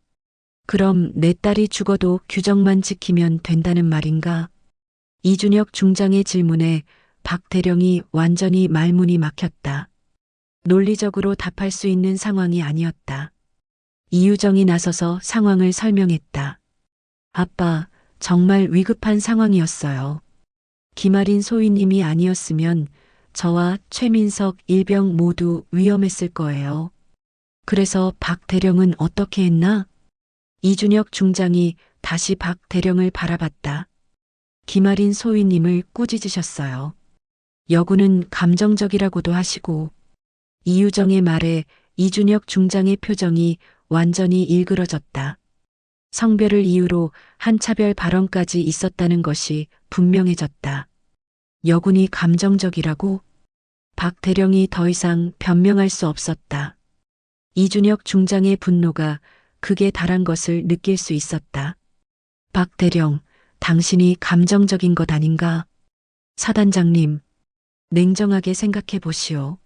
그럼 내 딸이 죽어도 규정만 지키면 된다는 말인가? 이준혁 중장의 질문에 박 대령이 완전히 말문이 막혔다. 논리적으로 답할 수 있는 상황이 아니었다. 이유정이 나서서 상황을 설명했다. 아빠, 정말 위급한 상황이었어요. 김아린 소위님이 아니었으면 저와 최민석 일병 모두 위험했을 거예요. 그래서 박 대령은 어떻게 했나? 이준혁 중장이 다시 박 대령을 바라봤다. 김아린 소위님을 꾸짖으셨어요. 여군은 감정적이라고도 하시고. 이유정의 말에 이준혁 중장의 표정이 완전히 일그러졌다. 성별을 이유로 한차별 발언까지 있었다는 것이 분명해졌다. 여군이 감정적이라고? 박 대령이 더 이상 변명할 수 없었다. 이준혁 중장의 분노가 극에 달한 것을 느낄 수 있었다. 박 대령, 당신이 감정적인 것 아닌가? 사단장님, 냉정하게 생각해 보시오.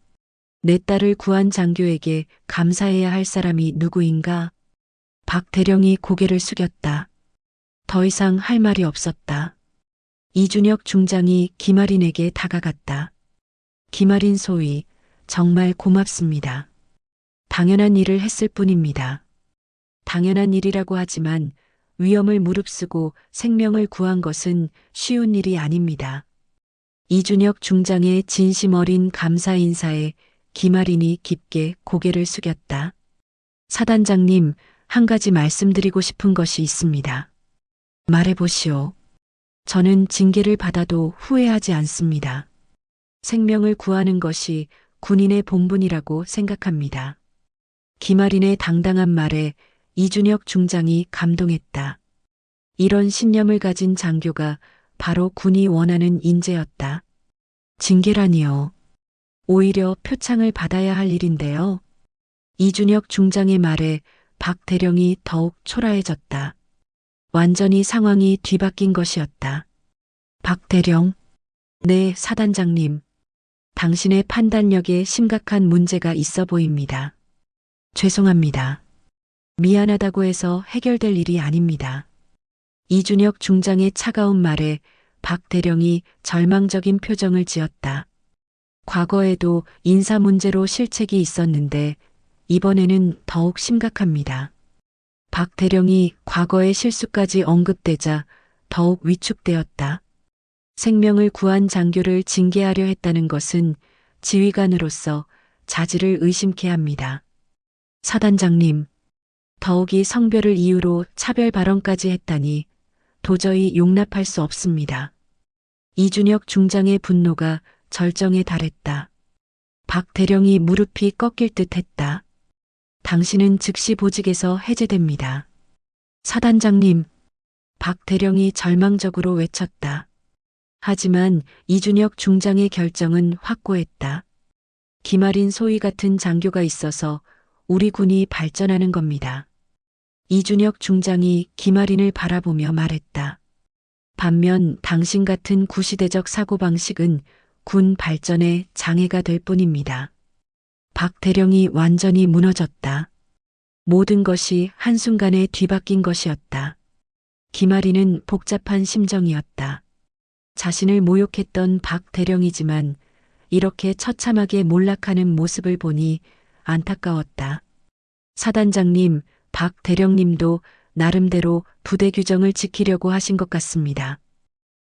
내 딸을 구한 장교에게 감사해야 할 사람이 누구인가? 박 대령이 고개를 숙였다. 더 이상 할 말이 없었다. 이준혁 중장이 김아린에게 다가갔다. 김아린 소위, 정말 고맙습니다. 당연한 일을 했을 뿐입니다. 당연한 일이라고 하지만 위험을 무릅쓰고 생명을 구한 것은 쉬운 일이 아닙니다. 이준혁 중장의 진심 어린 감사 인사에 김아린이 깊게 고개를 숙였다. 사단장님, 한 가지 말씀드리고 싶은 것이 있습니다. 말해보시오. 저는 징계를 받아도 후회하지 않습니다. 생명을 구하는 것이 군인의 본분이라고 생각합니다. 김아린의 당당한 말에 이준혁 중장이 감동했다. 이런 신념을 가진 장교가 바로 군이 원하는 인재였다. 징계라니요. 오히려 표창을 받아야 할 일인데요. 이준혁 중장의 말에 박 대령이 더욱 초라해졌다. 완전히 상황이 뒤바뀐 것이었다. 박대령. 네, 사단장님. 당신의 판단력에 심각한 문제가 있어 보입니다. 죄송합니다. 미안하다고 해서 해결될 일이 아닙니다. 이준혁 중장의 차가운 말에 박 대령이 절망적인 표정을 지었다. 과거에도 인사 문제로 실책이 있었는데 이번에는 더욱 심각합니다. 박 대령이 과거의 실수까지 언급되자 더욱 위축되었다. 생명을 구한 장교를 징계하려 했다는 것은 지휘관으로서 자질을 의심케 합니다. 사단장님, 더욱이 성별을 이유로 차별 발언까지 했다니 도저히 용납할 수 없습니다. 이준혁 중장의 분노가 절정에 달했다. 박 대령이 무릎이 꺾일 듯 했다. 당신은 즉시 보직에서 해제됩니다. 사단장님, 박 대령이 절망적으로 외쳤다. 하지만 이준혁 중장의 결정은 확고했다. 김아린 소위 같은 장교가 있어서 우리 군이 발전하는 겁니다. 이준혁 중장이 김아린을 바라보며 말했다. 반면 당신 같은 구시대적 사고방식은 군 발전에 장애가 될 뿐입니다. 박 대령이 완전히 무너졌다. 모든 것이 한순간에 뒤바뀐 것이었다. 김아린은 복잡한 심정이었다. 자신을 모욕했던 박 대령이지만 이렇게 처참하게 몰락하는 모습을 보니 안타까웠다. 사단장님, 박 대령님도 나름대로 부대 규정을 지키려고 하신 것 같습니다.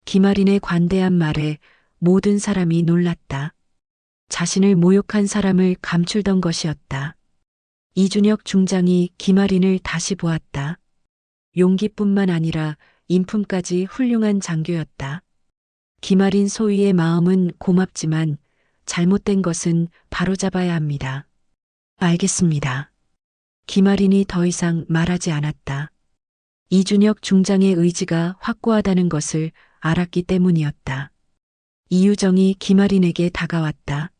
김아린의 관대한 말에 모든 사람이 놀랐다. 자신을 모욕한 사람을 감출던 것이었다. 이준혁 중장이 김아린을 다시 보았다. 용기뿐만 아니라 인품까지 훌륭한 장교였다. 김아린 소위의 마음은 고맙지만 잘못된 것은 바로잡아야 합니다. 알겠습니다. 김아린이 더 이상 말하지 않았다. 이준혁 중장의 의지가 확고하다는 것을 알았기 때문이었다. 이유정이 김아린에게 다가왔다.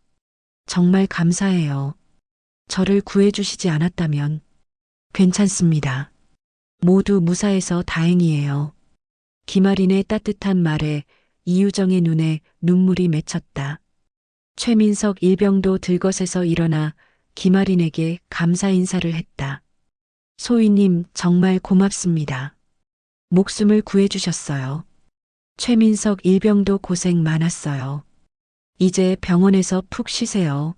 정말 감사해요. 저를 구해주시지 않았다면 괜찮습니다. 모두 무사해서 다행이에요. 김아린의 따뜻한 말에 이유정의 눈에 눈물이 맺혔다. 최민석 일병도 들것에서 일어나 김아린에게 감사 인사를 했다. 소위님 정말 고맙습니다. 목숨을 구해주셨어요. 최민석 일병도 고생 많았어요. 이제 병원에서 푹 쉬세요.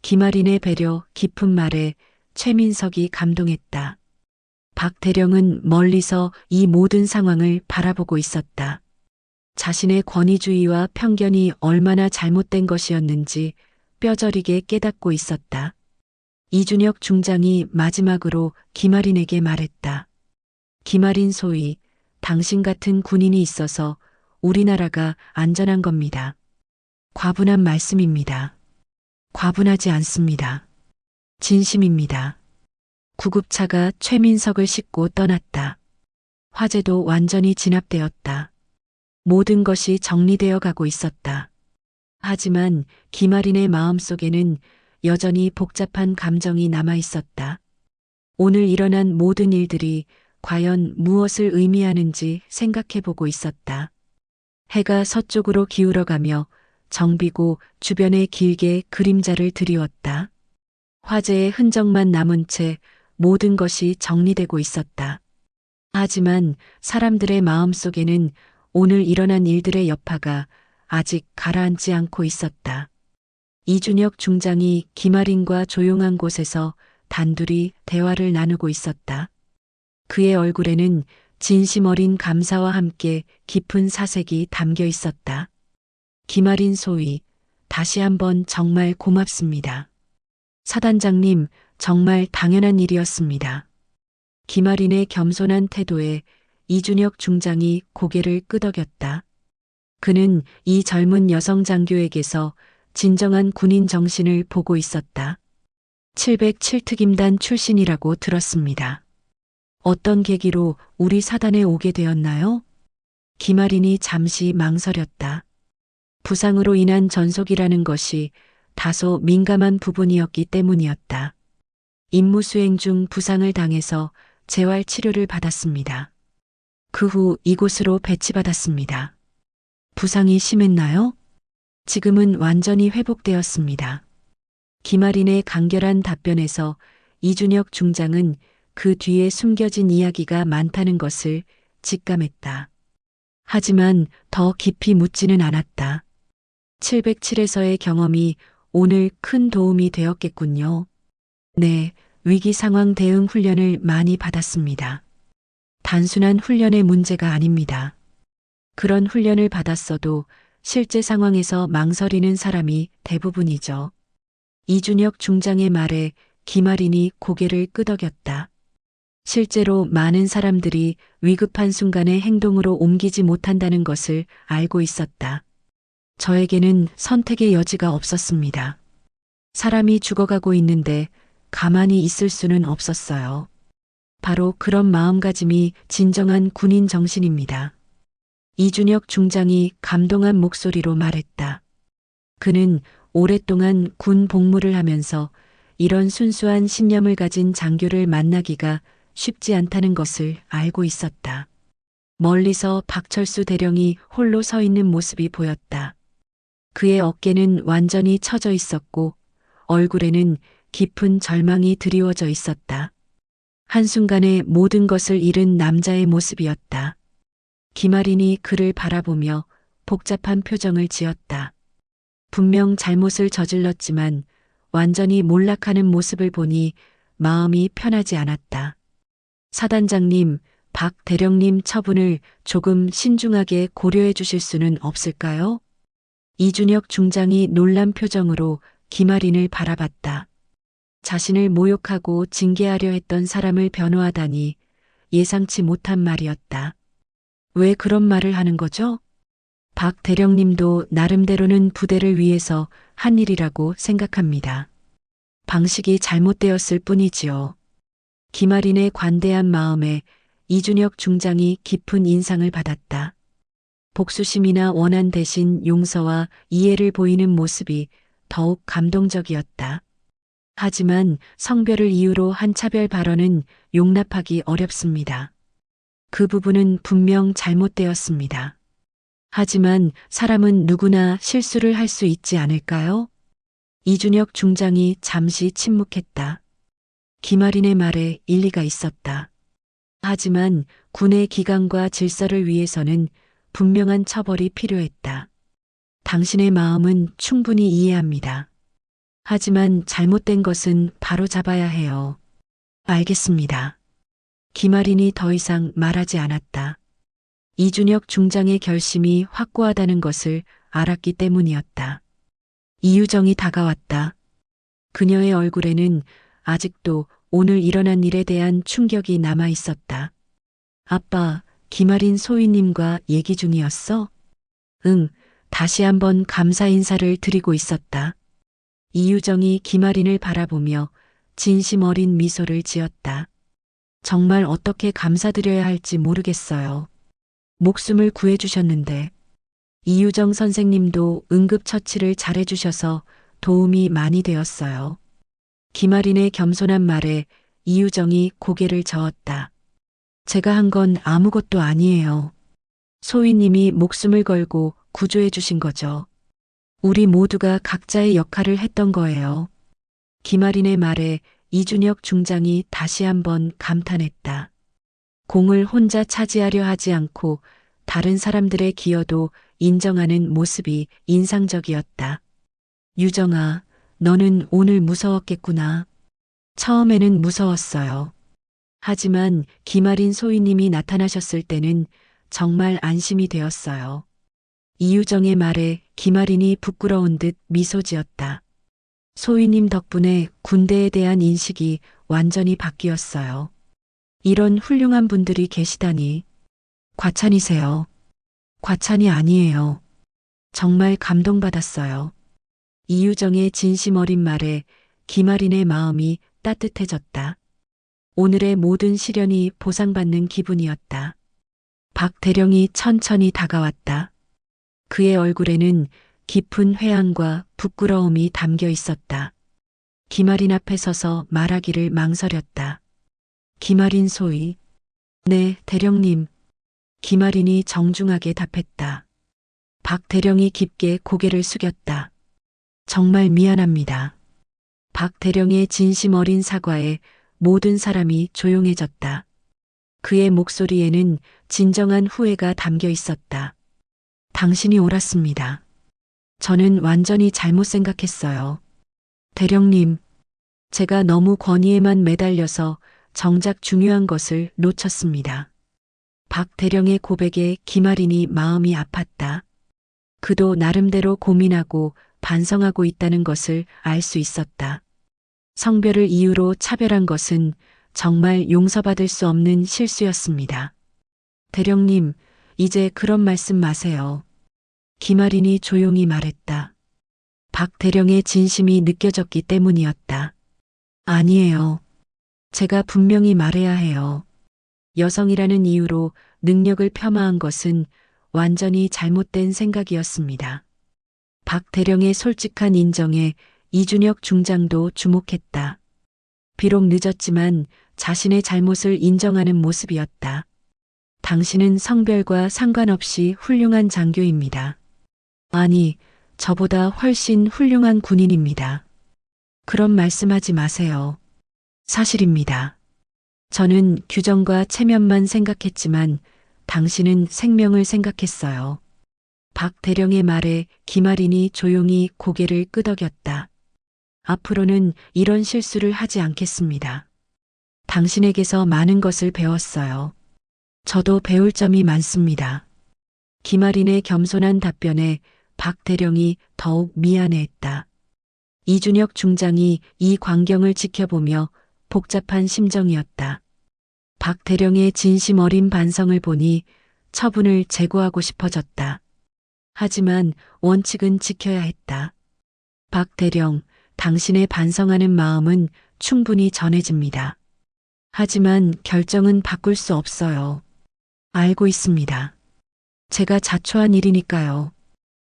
김아린의 배려 깊은 말에 최민석이 감동했다. 박 대령은 멀리서 이 모든 상황을 바라보고 있었다. 자신의 권위주의와 편견이 얼마나 잘못된 것이었는지 뼈저리게 깨닫고 있었다. 이준혁 중장이 마지막으로 김아린에게 말했다. 김아린 소위, 당신 같은 군인이 있어서 우리나라가 안전한 겁니다. 과분한 말씀입니다. 과분하지 않습니다. 진심입니다. 구급차가 최민석을 싣고 떠났다. 화재도 완전히 진압되었다. 모든 것이 정리되어 가고 있었다. 하지만 김아린의 마음속에는 여전히 복잡한 감정이 남아 있었다. 오늘 일어난 모든 일들이 과연 무엇을 의미하는지 생각해 보고 있었다. 해가 서쪽으로 기울어가며 정비고 주변에 길게 그림자를 드리웠다. 화재의 흔적만 남은 채 모든 것이 정리되고 있었다. 하지만 사람들의 마음속에는 오늘 일어난 일들의 여파가 아직 가라앉지 않고 있었다. 이준혁 중장이 김아린과 조용한 곳에서 단둘이 대화를 나누고 있었다. 그의 얼굴에는 진심 어린 감사와 함께 깊은 사색이 담겨 있었다. 김아린 소위, 다시 한번 정말 고맙습니다. 사단장님, 정말 당연한 일이었습니다. 김아린의 겸손한 태도에 이준혁 중장이 고개를 끄덕였다. 그는 이 젊은 여성 장교에게서 진정한 군인 정신을 보고 있었다. 707특임단 출신이라고 들었습니다. 어떤 계기로 우리 사단에 오게 되었나요? 김아린이 잠시 망설였다. 부상으로 인한 전속이라는 것이 다소 민감한 부분이었기 때문이었다. 임무 수행 중 부상을 당해서 재활 치료를 받았습니다. 그 후 이곳으로 배치받았습니다. 부상이 심했나요? 지금은 완전히 회복되었습니다. 김아린의 간결한 답변에서 이준혁 중장은 그 뒤에 숨겨진 이야기가 많다는 것을 직감했다. 하지만 더 깊이 묻지는 않았다. 707에서의 경험이 오늘 큰 도움이 되었겠군요. 네, 위기 상황 대응 훈련을 많이 받았습니다. 단순한 훈련의 문제가 아닙니다. 그런 훈련을 받았어도 실제 상황에서 망설이는 사람이 대부분이죠. 이준혁 중장의 말에 김아린이 고개를 끄덕였다. 실제로 많은 사람들이 위급한 순간에 행동으로 옮기지 못한다는 것을 알고 있었다. 저에게는 선택의 여지가 없었습니다. 사람이 죽어가고 있는데 가만히 있을 수는 없었어요. 바로 그런 마음가짐이 진정한 군인 정신입니다. 이준혁 중장이 감동한 목소리로 말했다. 그는 오랫동안 군 복무를 하면서 이런 순수한 신념을 가진 장교를 만나기가 쉽지 않다는 것을 알고 있었다. 멀리서 박철수 대령이 홀로 서 있는 모습이 보였다. 그의 어깨는 완전히 처져 있었고 얼굴에는 깊은 절망이 드리워져 있었다. 한순간에 모든 것을 잃은 남자의 모습이었다. 김아린이 그를 바라보며 복잡한 표정을 지었다. 분명 잘못을 저질렀지만 완전히 몰락하는 모습을 보니 마음이 편하지 않았다. 사단장님, 박 대령님 처분을 조금 신중하게 고려해 주실 수는 없을까요? 이준혁 중장이 놀란 표정으로 김아린을 바라봤다. 자신을 모욕하고 징계하려 했던 사람을 변호하다니 예상치 못한 말이었다. 왜 그런 말을 하는 거죠? 박 대령님도 나름대로는 부대를 위해서 한 일이라고 생각합니다. 방식이 잘못되었을 뿐이지요. 김아린의 관대한 마음에 이준혁 중장이 깊은 인상을 받았다. 복수심이나 원한 대신 용서와 이해를 보이는 모습이 더욱 감동적이었다. 하지만 성별을 이유로 한 차별 발언은 용납하기 어렵습니다. 그 부분은 분명 잘못되었습니다. 하지만 사람은 누구나 실수를 할 수 있지 않을까요? 이준혁 중장이 잠시 침묵했다. 김아린의 말에 일리가 있었다. 하지만 군의 기강과 질서를 위해서는 분명한 처벌이 필요했다. 당신의 마음은 충분히 이해합니다. 하지만 잘못된 것은 바로 잡아야 해요. 알겠습니다. 김아린이 더 이상 말하지 않았다. 이준혁 중장의 결심이 확고하다는 것을 알았기 때문이었다. 이유정이 다가왔다. 그녀의 얼굴에는 아직도 오늘 일어난 일에 대한 충격이 남아 있었다. 아빠, 김아린 소위님과 얘기 중이었어? 응, 다시 한번 감사 인사를 드리고 있었다. 이유정이 김아린을 바라보며 진심 어린 미소를 지었다. 정말 어떻게 감사드려야 할지 모르겠어요. 목숨을 구해주셨는데 이유정 선생님도 응급처치를 잘해주셔서 도움이 많이 되었어요. 김아린의 겸손한 말에 이유정이 고개를 저었다. 제가 한 건 아무것도 아니에요. 소희님이 목숨을 걸고 구조해 주신 거죠. 우리 모두가 각자의 역할을 했던 거예요. 김아린의 말에 이준혁 중장이 다시 한번 감탄했다. 공을 혼자 차지하려 하지 않고 다른 사람들의 기여도 인정하는 모습이 인상적이었다. 유정아, 너는 오늘 무서웠겠구나. 처음에는 무서웠어요. 하지만 김아린 소희님이 나타나셨을 때는 정말 안심이 되었어요. 이유정의 말에 김아린이 부끄러운 듯 미소 지었다. 소희님 덕분에 군대에 대한 인식이 완전히 바뀌었어요. 이런 훌륭한 분들이 계시다니. 과찬이세요. 과찬이 아니에요. 정말 감동받았어요. 이유정의 진심 어린 말에 김아린의 마음이 따뜻해졌다. 오늘의 모든 시련이 보상받는 기분이었다. 박 대령이 천천히 다가왔다. 그의 얼굴에는 깊은 회한과 부끄러움이 담겨 있었다. 김아린 앞에 서서 말하기를 망설였다. 김아린 소위. 네, 대령님. 김아린이 정중하게 답했다. 박 대령이 깊게 고개를 숙였다. 정말 미안합니다. 박 대령의 진심 어린 사과에 모든 사람이 조용해졌다. 그의 목소리에는 진정한 후회가 담겨 있었다. 당신이 옳았습니다. 저는 완전히 잘못 생각했어요. 대령님, 제가 너무 권위에만 매달려서 정작 중요한 것을 놓쳤습니다. 박 대령의 고백에 김아린이 마음이 아팠다. 그도 나름대로 고민하고 반성하고 있다는 것을 알 수 있었다. 성별을 이유로 차별한 것은 정말 용서받을 수 없는 실수였습니다. 대령님, 이제 그런 말씀 마세요. 김아린이 조용히 말했다. 박 대령의 진심이 느껴졌기 때문이었다. 아니에요. 제가 분명히 말해야 해요. 여성이라는 이유로 능력을 폄하한 것은 완전히 잘못된 생각이었습니다. 박 대령의 솔직한 인정에 이준혁 중장도 주목했다. 비록 늦었지만 자신의 잘못을 인정하는 모습이었다. 당신은 성별과 상관없이 훌륭한 장교입니다. 아니, 저보다 훨씬 훌륭한 군인입니다. 그런 말씀하지 마세요. 사실입니다. 저는 규정과 체면만 생각했지만 당신은 생명을 생각했어요. 박 대령의 말에 김아린이 조용히 고개를 끄덕였다. 앞으로는 이런 실수를 하지 않겠습니다. 당신에게서 많은 것을 배웠어요. 저도 배울 점이 많습니다. 김아린의 겸손한 답변에 박 대령이 더욱 미안해했다. 이준혁 중장이 이 광경을 지켜보며 복잡한 심정이었다. 박 대령의 진심 어린 반성을 보니 처분을 재고하고 싶어졌다. 하지만 원칙은 지켜야 했다. 박 대령, 당신의 반성하는 마음은 충분히 전해집니다. 하지만 결정은 바꿀 수 없어요. 알고 있습니다. 제가 자초한 일이니까요.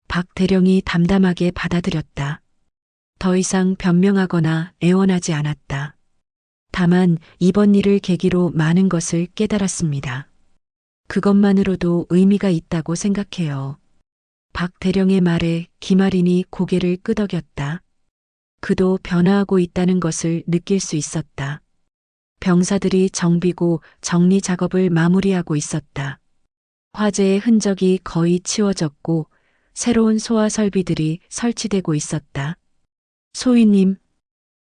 박 대령이 담담하게 받아들였다. 더 이상 변명하거나 애원하지 않았다. 다만 이번 일을 계기로 많은 것을 깨달았습니다. 그것만으로도 의미가 있다고 생각해요. 박 대령의 말에 김아린이 고개를 끄덕였다. 그도 변화하고 있다는 것을 느낄 수 있었다. 병사들이 정비고 정리 작업을 마무리하고 있었다. 화재의 흔적이 거의 치워졌고 새로운 소화 설비들이 설치되고 있었다. 소위님,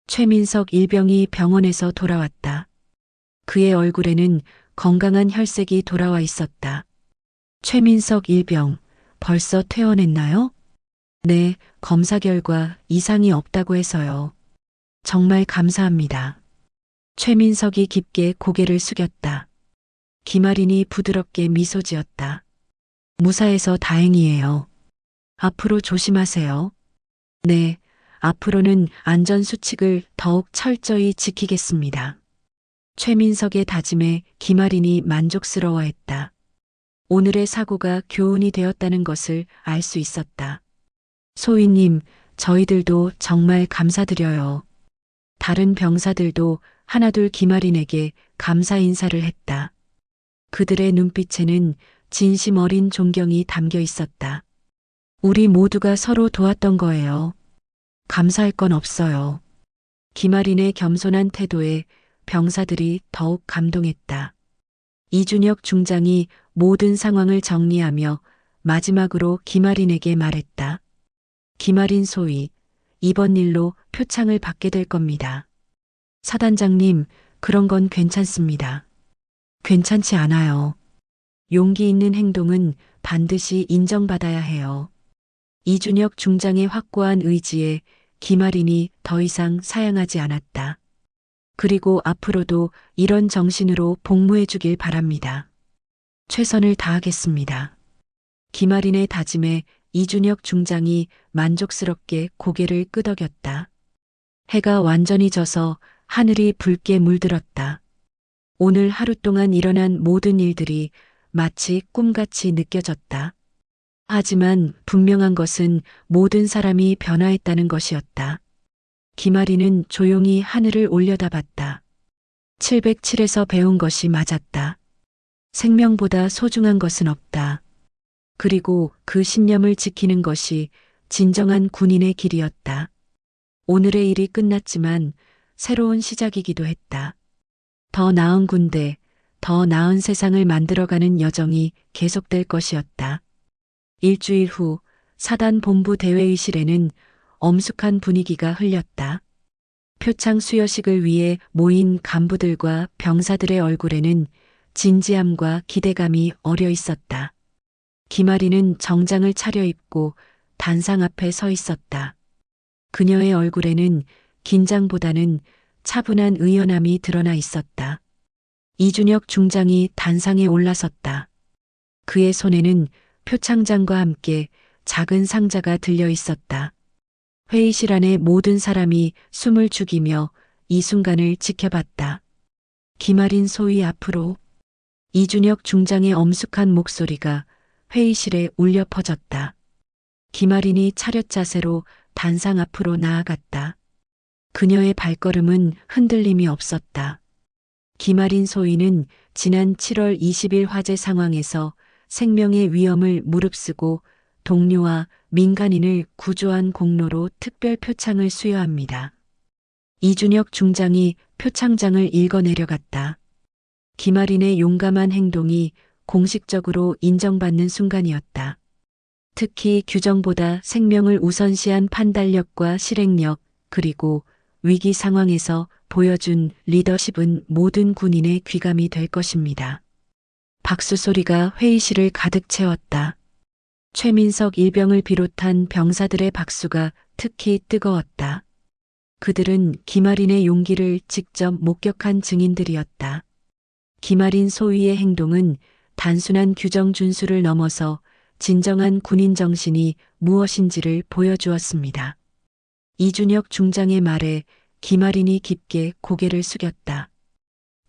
최민석 일병이 병원에서 돌아왔다. 그의 얼굴에는 건강한 혈색이 돌아와 있었다. 최민석 일병, 벌써 퇴원했나요? 네, 검사 결과 이상이 없다고 해서요. 정말 감사합니다. 최민석이 깊게 고개를 숙였다. 김아린이 부드럽게 미소 지었다. 무사해서 다행이에요. 앞으로 조심하세요. 네, 앞으로는 안전수칙을 더욱 철저히 지키겠습니다. 최민석의 다짐에 김아린이 만족스러워했다. 오늘의 사고가 교훈이 되었다는 것을 알 수 있었다. 소위님, 저희들도 정말 감사드려요. 다른 병사들도 하나둘 김아린에게 감사 인사를 했다. 그들의 눈빛에는 진심 어린 존경이 담겨 있었다. 우리 모두가 서로 도왔던 거예요. 감사할 건 없어요. 김아린의 겸손한 태도에 병사들이 더욱 감동했다. 이준혁 중장이 모든 상황을 정리하며 마지막으로 김아린에게 말했다. 김아린 소위, 이번 일로 표창을 받게 될 겁니다. 사단장님, 그런 건 괜찮습니다. 괜찮지 않아요. 용기 있는 행동은 반드시 인정받아야 해요. 이준혁 중장의 확고한 의지에 김아린이 더 이상 사양하지 않았다. 그리고 앞으로도 이런 정신으로 복무해 주길 바랍니다. 최선을 다하겠습니다. 김아린의 다짐에 이준혁 중장이 만족스럽게 고개를 끄덕였다. 해가 완전히 져서 하늘이 붉게 물들었다. 오늘 하루 동안 일어난 모든 일들이 마치 꿈같이 느껴졌다. 하지만 분명한 것은 모든 사람이 변화했다는 것이었다. 김아린은 조용히 하늘을 올려다봤다. 707에서 배운 것이 맞았다. 생명보다 소중한 것은 없다. 그리고 그 신념을 지키는 것이 진정한 군인의 길이었다. 오늘의 일이 끝났지만 새로운 시작이기도 했다. 더 나은 군대, 더 나은 세상을 만들어가는 여정이 계속될 것이었다. 일주일 후 사단 본부 대회의실에는 엄숙한 분위기가 흘렸다. 표창 수여식을 위해 모인 간부들과 병사들의 얼굴에는 진지함과 기대감이 어려 있었다. 김아리는 정장을 차려입고 단상 앞에 서 있었다. 그녀의 얼굴에는 긴장보다는 차분한 의연함이 드러나 있었다. 이준혁 중장이 단상에 올라섰다. 그의 손에는 표창장과 함께 작은 상자가 들려 있었다. 회의실 안의 모든 사람이 숨을 죽이며 이 순간을 지켜봤다. 김아린 소위 앞으로. 이준혁 중장의 엄숙한 목소리가 회의실에 울려 퍼졌다. 김아린이 차렷 자세로 단상 앞으로 나아갔다. 그녀의 발걸음은 흔들림이 없었다. 김아린 소위는 지난 7월 20일 화재 상황에서 생명의 위험을 무릅쓰고 동료와 민간인을 구조한 공로로 특별 표창을 수여합니다. 이준혁 중장이 표창장을 읽어 내려갔다. 김아린의 용감한 행동이 공식적으로 인정받는 순간이었다. 특히 규정보다 생명을 우선시한 판단력과 실행력, 그리고 위기 상황에서 보여준 리더십은 모든 군인의 귀감이 될 것입니다. 박수 소리가 회의실을 가득 채웠다. 최민석 일병을 비롯한 병사들의 박수가 특히 뜨거웠다. 그들은 김아린의 용기를 직접 목격한 증인들이었다. 김아린 소위의 행동은 단순한 규정 준수를 넘어서 진정한 군인 정신이 무엇인지를 보여주었습니다. 이준혁 중장의 말에 김아린이 깊게 고개를 숙였다.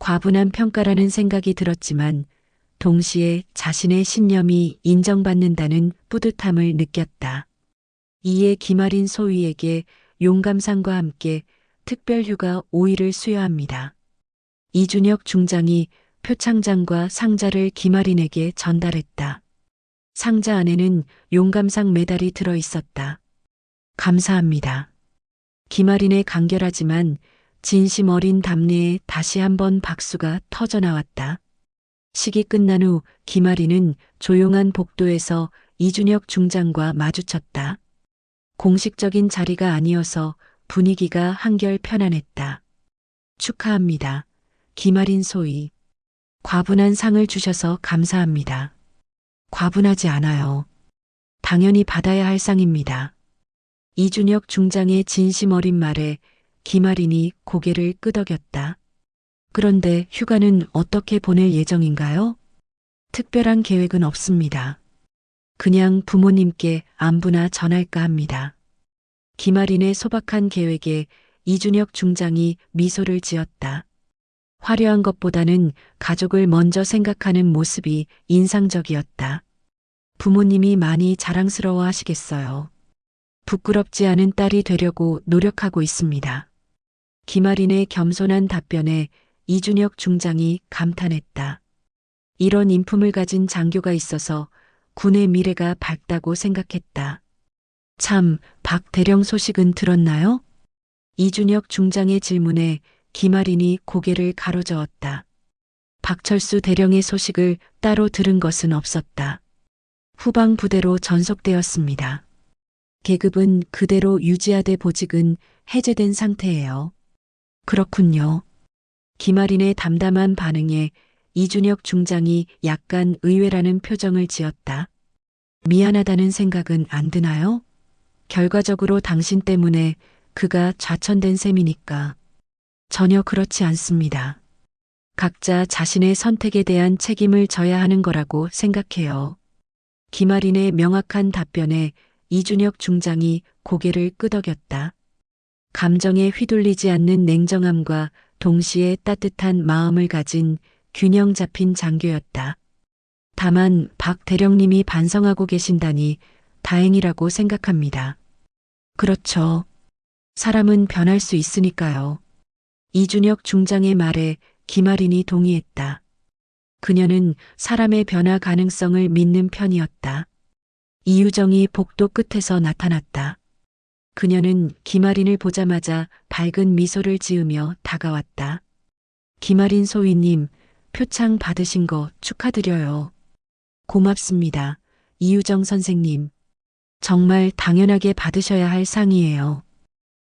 과분한 평가라는 생각이 들었지만 동시에 자신의 신념이 인정받는다는 뿌듯함을 느꼈다. 이에 김아린 소위에게 용감상과 함께 특별휴가 5일을 수여합니다. 이준혁 중장이 표창장과 상자를 김아린에게 전달했다. 상자 안에는 용감상 메달이 들어 있었다. 감사합니다. 김아린의 간결하지만 진심 어린 답례에 다시 한번 박수가 터져 나왔다. 식이 끝난 후 김아린은 조용한 복도에서 이준혁 중장과 마주쳤다. 공식적인 자리가 아니어서 분위기가 한결 편안했다. 축하합니다. 김아린 소위. 과분한 상을 주셔서 감사합니다. 과분하지 않아요. 당연히 받아야 할 상입니다. 이준혁 중장의 진심 어린 말에 김아린이 고개를 끄덕였다. 그런데 휴가는 어떻게 보낼 예정인가요? 특별한 계획은 없습니다. 그냥 부모님께 안부나 전할까 합니다. 김아린의 소박한 계획에 이준혁 중장이 미소를 지었다. 화려한 것보다는 가족을 먼저 생각하는 모습이 인상적이었다. 부모님이 많이 자랑스러워 하시겠어요. 부끄럽지 않은 딸이 되려고 노력하고 있습니다. 김아린의 겸손한 답변에 이준혁 중장이 감탄했다. 이런 인품을 가진 장교가 있어서 군의 미래가 밝다고 생각했다. 참, 박 대령 소식은 들었나요? 이준혁 중장의 질문에 김아린이 고개를 가로저었다. 박철수 대령의 소식을 따로 들은 것은 없었다. 후방 부대로 전속되었습니다. 계급은 그대로 유지하되 보직은 해제된 상태예요. 그렇군요. 김아린의 담담한 반응에 이준혁 중장이 약간 의외라는 표정을 지었다. 미안하다는 생각은 안 드나요? 결과적으로 당신 때문에 그가 좌천된 셈이니까. 전혀 그렇지 않습니다. 각자 자신의 선택에 대한 책임을 져야 하는 거라고 생각해요. 김아린의 명확한 답변에 이준혁 중장이 고개를 끄덕였다. 감정에 휘둘리지 않는 냉정함과 동시에 따뜻한 마음을 가진 균형 잡힌 장교였다. 다만 박 대령님이 반성하고 계신다니 다행이라고 생각합니다. 그렇죠. 사람은 변할 수 있으니까요. 이준혁 중장의 말에 김아린이 동의했다. 그녀는 사람의 변화 가능성을 믿는 편이었다. 이유정이 복도 끝에서 나타났다. 그녀는 김아린을 보자마자 밝은 미소를 지으며 다가왔다. 김아린 소위님, 표창 받으신 거 축하드려요. 고맙습니다. 이유정 선생님. 정말 당연하게 받으셔야 할 상이에요.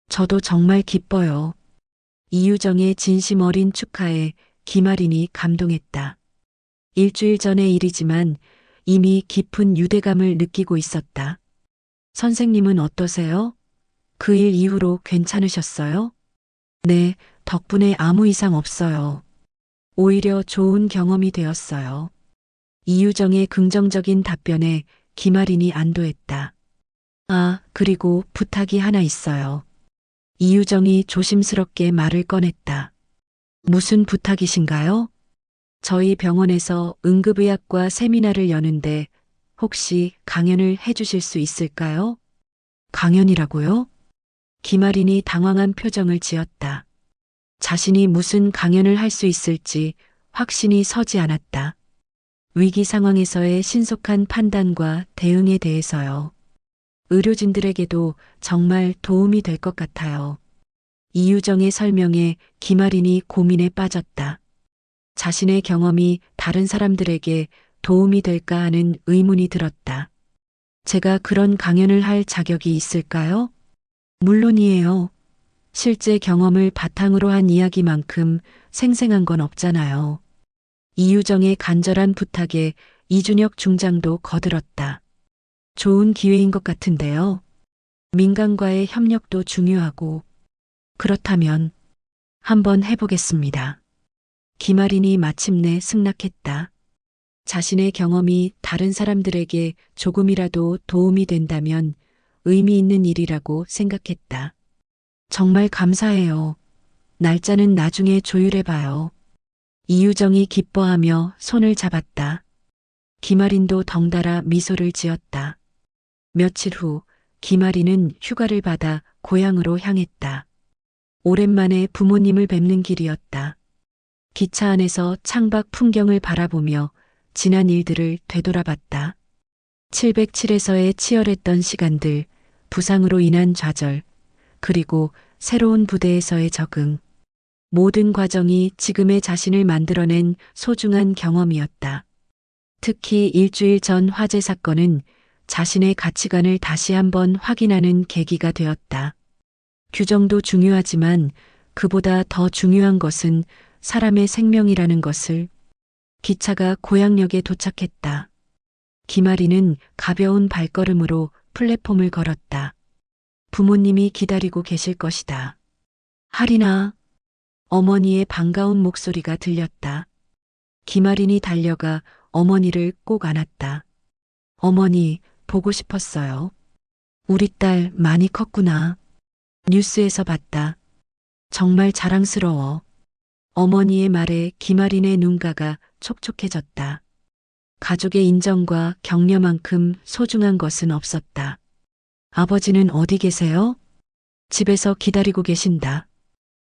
저도 정말 기뻐요. 이유정의 진심 어린 축하에 김아린이 감동했다. 일주일 전의 일이지만 이미 깊은 유대감을 느끼고 있었다. 선생님은 어떠세요? 그 일 이후로 괜찮으셨어요? 네, 덕분에 아무 이상 없어요. 오히려 좋은 경험이 되었어요. 이유정의 긍정적인 답변에 김아린이 안도했다. 아, 그리고 부탁이 하나 있어요. 이유정이 조심스럽게 말을 꺼냈다. 무슨 부탁이신가요? 저희 병원에서 응급의학과 세미나를 여는데 혹시 강연을 해주실 수 있을까요? 강연이라고요? 김아린이 당황한 표정을 지었다. 자신이 무슨 강연을 할 수 있을지 확신이 서지 않았다. 위기 상황에서의 신속한 판단과 대응에 대해서요. 의료진들에게도 정말 도움이 될 것 같아요. 이유정의 설명에 김아린이 고민에 빠졌다. 자신의 경험이 다른 사람들에게 도움이 될까 하는 의문이 들었다. 제가 그런 강연을 할 자격이 있을까요? 물론이에요. 실제 경험을 바탕으로 한 이야기만큼 생생한 건 없잖아요. 이유정의 간절한 부탁에 이준혁 중장도 거들었다. 좋은 기회인 것 같은데요. 민간과의 협력도 중요하고. 그렇다면 한번 해보겠습니다. 김아린이 마침내 승낙했다. 자신의 경험이 다른 사람들에게 조금이라도 도움이 된다면 의미 있는 일이라고 생각했다. 정말 감사해요. 날짜는 나중에 조율해봐요. 이유정이 기뻐하며 손을 잡았다. 김아린도 덩달아 미소를 지었다. 며칠 후 김아린은 휴가를 받아 고향으로 향했다. 오랜만에 부모님을 뵙는 길이었다. 기차 안에서 창밖 풍경을 바라보며 지난 일들을 되돌아봤다. 707에서의 치열했던 시간들, 부상으로 인한 좌절, 그리고 새로운 부대에서의 적응. 모든 과정이 지금의 자신을 만들어낸 소중한 경험이었다. 특히 일주일 전 화재 사건은 자신의 가치관을 다시 한번 확인하는 계기가 되었다. 규정도 중요하지만 그보다 더 중요한 것은 사람의 생명이라는 것을. 기차가 고향역에 도착했다. 김아린은 가벼운 발걸음으로 플랫폼을 걸었다. 부모님이 기다리고 계실 것이다. 하린아. 어머니의 반가운 목소리가 들렸다. 김아린이 달려가 어머니를 꼭 안았다. 어머니, 보고 싶었어요. 우리 딸 많이 컸구나. 뉴스에서 봤다. 정말 자랑스러워. 어머니의 말에 김아린의 눈가가 촉촉해졌다. 가족의 인정과 격려만큼 소중한 것은 없었다. 아버지는 어디 계세요? 집에서 기다리고 계신다.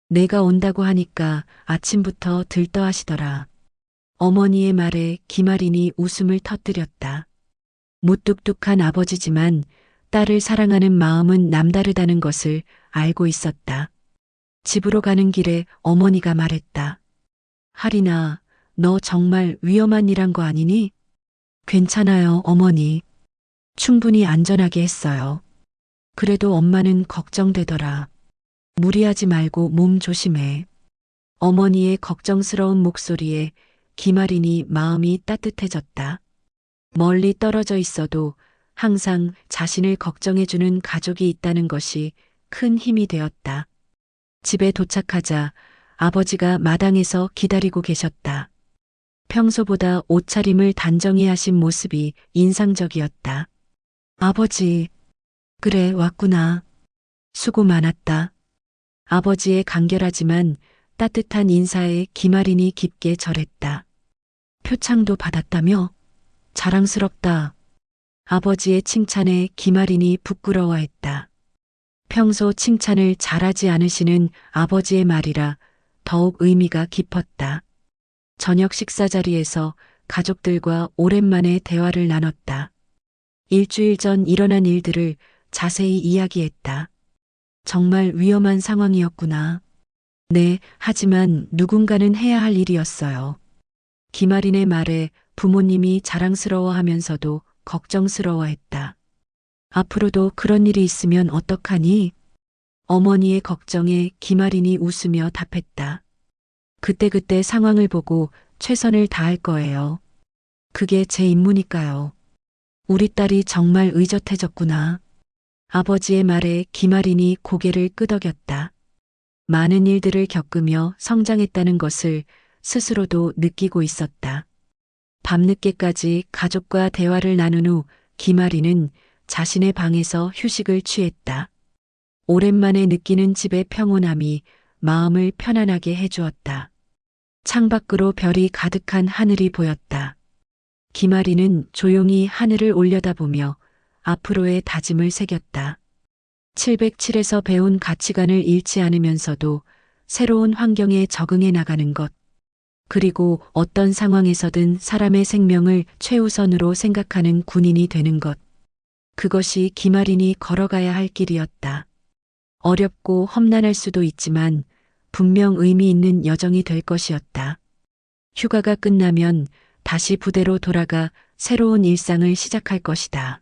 내가 온다고 하니까 아침부터 들떠하시더라. 어머니의 말에 김아린이 웃음을 터뜨렸다. 무뚝뚝한 아버지지만 딸을 사랑하는 마음은 남다르다는 것을 알고 있었다. 집으로 가는 길에 어머니가 말했다. 하린아, 너 정말 위험한 일 한 거 아니니? 괜찮아요, 어머니. 충분히 안전하게 했어요. 그래도 엄마는 걱정되더라. 무리하지 말고 몸 조심해. 어머니의 걱정스러운 목소리에 김아린이 마음이 따뜻해졌다. 멀리 떨어져 있어도 항상 자신을 걱정해주는 가족이 있다는 것이 큰 힘이 되었다. 집에 도착하자 아버지가 마당에서 기다리고 계셨다. 평소보다 옷차림을 단정히 하신 모습이 인상적이었다. 아버지, 그래, 왔구나. 수고 많았다. 아버지의 간결하지만 따뜻한 인사에 김아린이 깊게 절했다. 표창도 받았다며? 자랑스럽다. 아버지의 칭찬에 김아린이 부끄러워했다. 평소 칭찬을 잘하지 않으시는 아버지의 말이라 더욱 의미가 깊었다. 저녁 식사 자리에서 가족들과 오랜만에 대화를 나눴다. 일주일 전 일어난 일들을 자세히 이야기했다. 정말 위험한 상황이었구나. 네, 하지만 누군가는 해야 할 일이었어요. 김아린의 말에 부모님이 자랑스러워하면서도 걱정스러워했다. 앞으로도 그런 일이 있으면 어떡하니? 어머니의 걱정에 김아린이 웃으며 답했다. 그때그때 상황을 보고 최선을 다할 거예요. 그게 제 임무니까요. 우리 딸이 정말 의젓해졌구나. 아버지의 말에 김아린이 고개를 끄덕였다. 많은 일들을 겪으며 성장했다는 것을 스스로도 느끼고 있었다. 밤늦게까지 가족과 대화를 나눈 후 김아린은 자신의 방에서 휴식을 취했다. 오랜만에 느끼는 집의 평온함이 마음을 편안하게 해주었다. 창밖으로 별이 가득한 하늘이 보였다. 김아린은 조용히 하늘을 올려다보며 앞으로의 다짐을 새겼다. 707에서 배운 가치관을 잃지 않으면서도 새로운 환경에 적응해 나가는 것. 그리고 어떤 상황에서든 사람의 생명을 최우선으로 생각하는 군인이 되는 것. 그것이 김아린이 걸어가야 할 길이었다. 어렵고 험난할 수도 있지만 분명 의미 있는 여정이 될 것이었다. 휴가가 끝나면 다시 부대로 돌아가 새로운 일상을 시작할 것이다.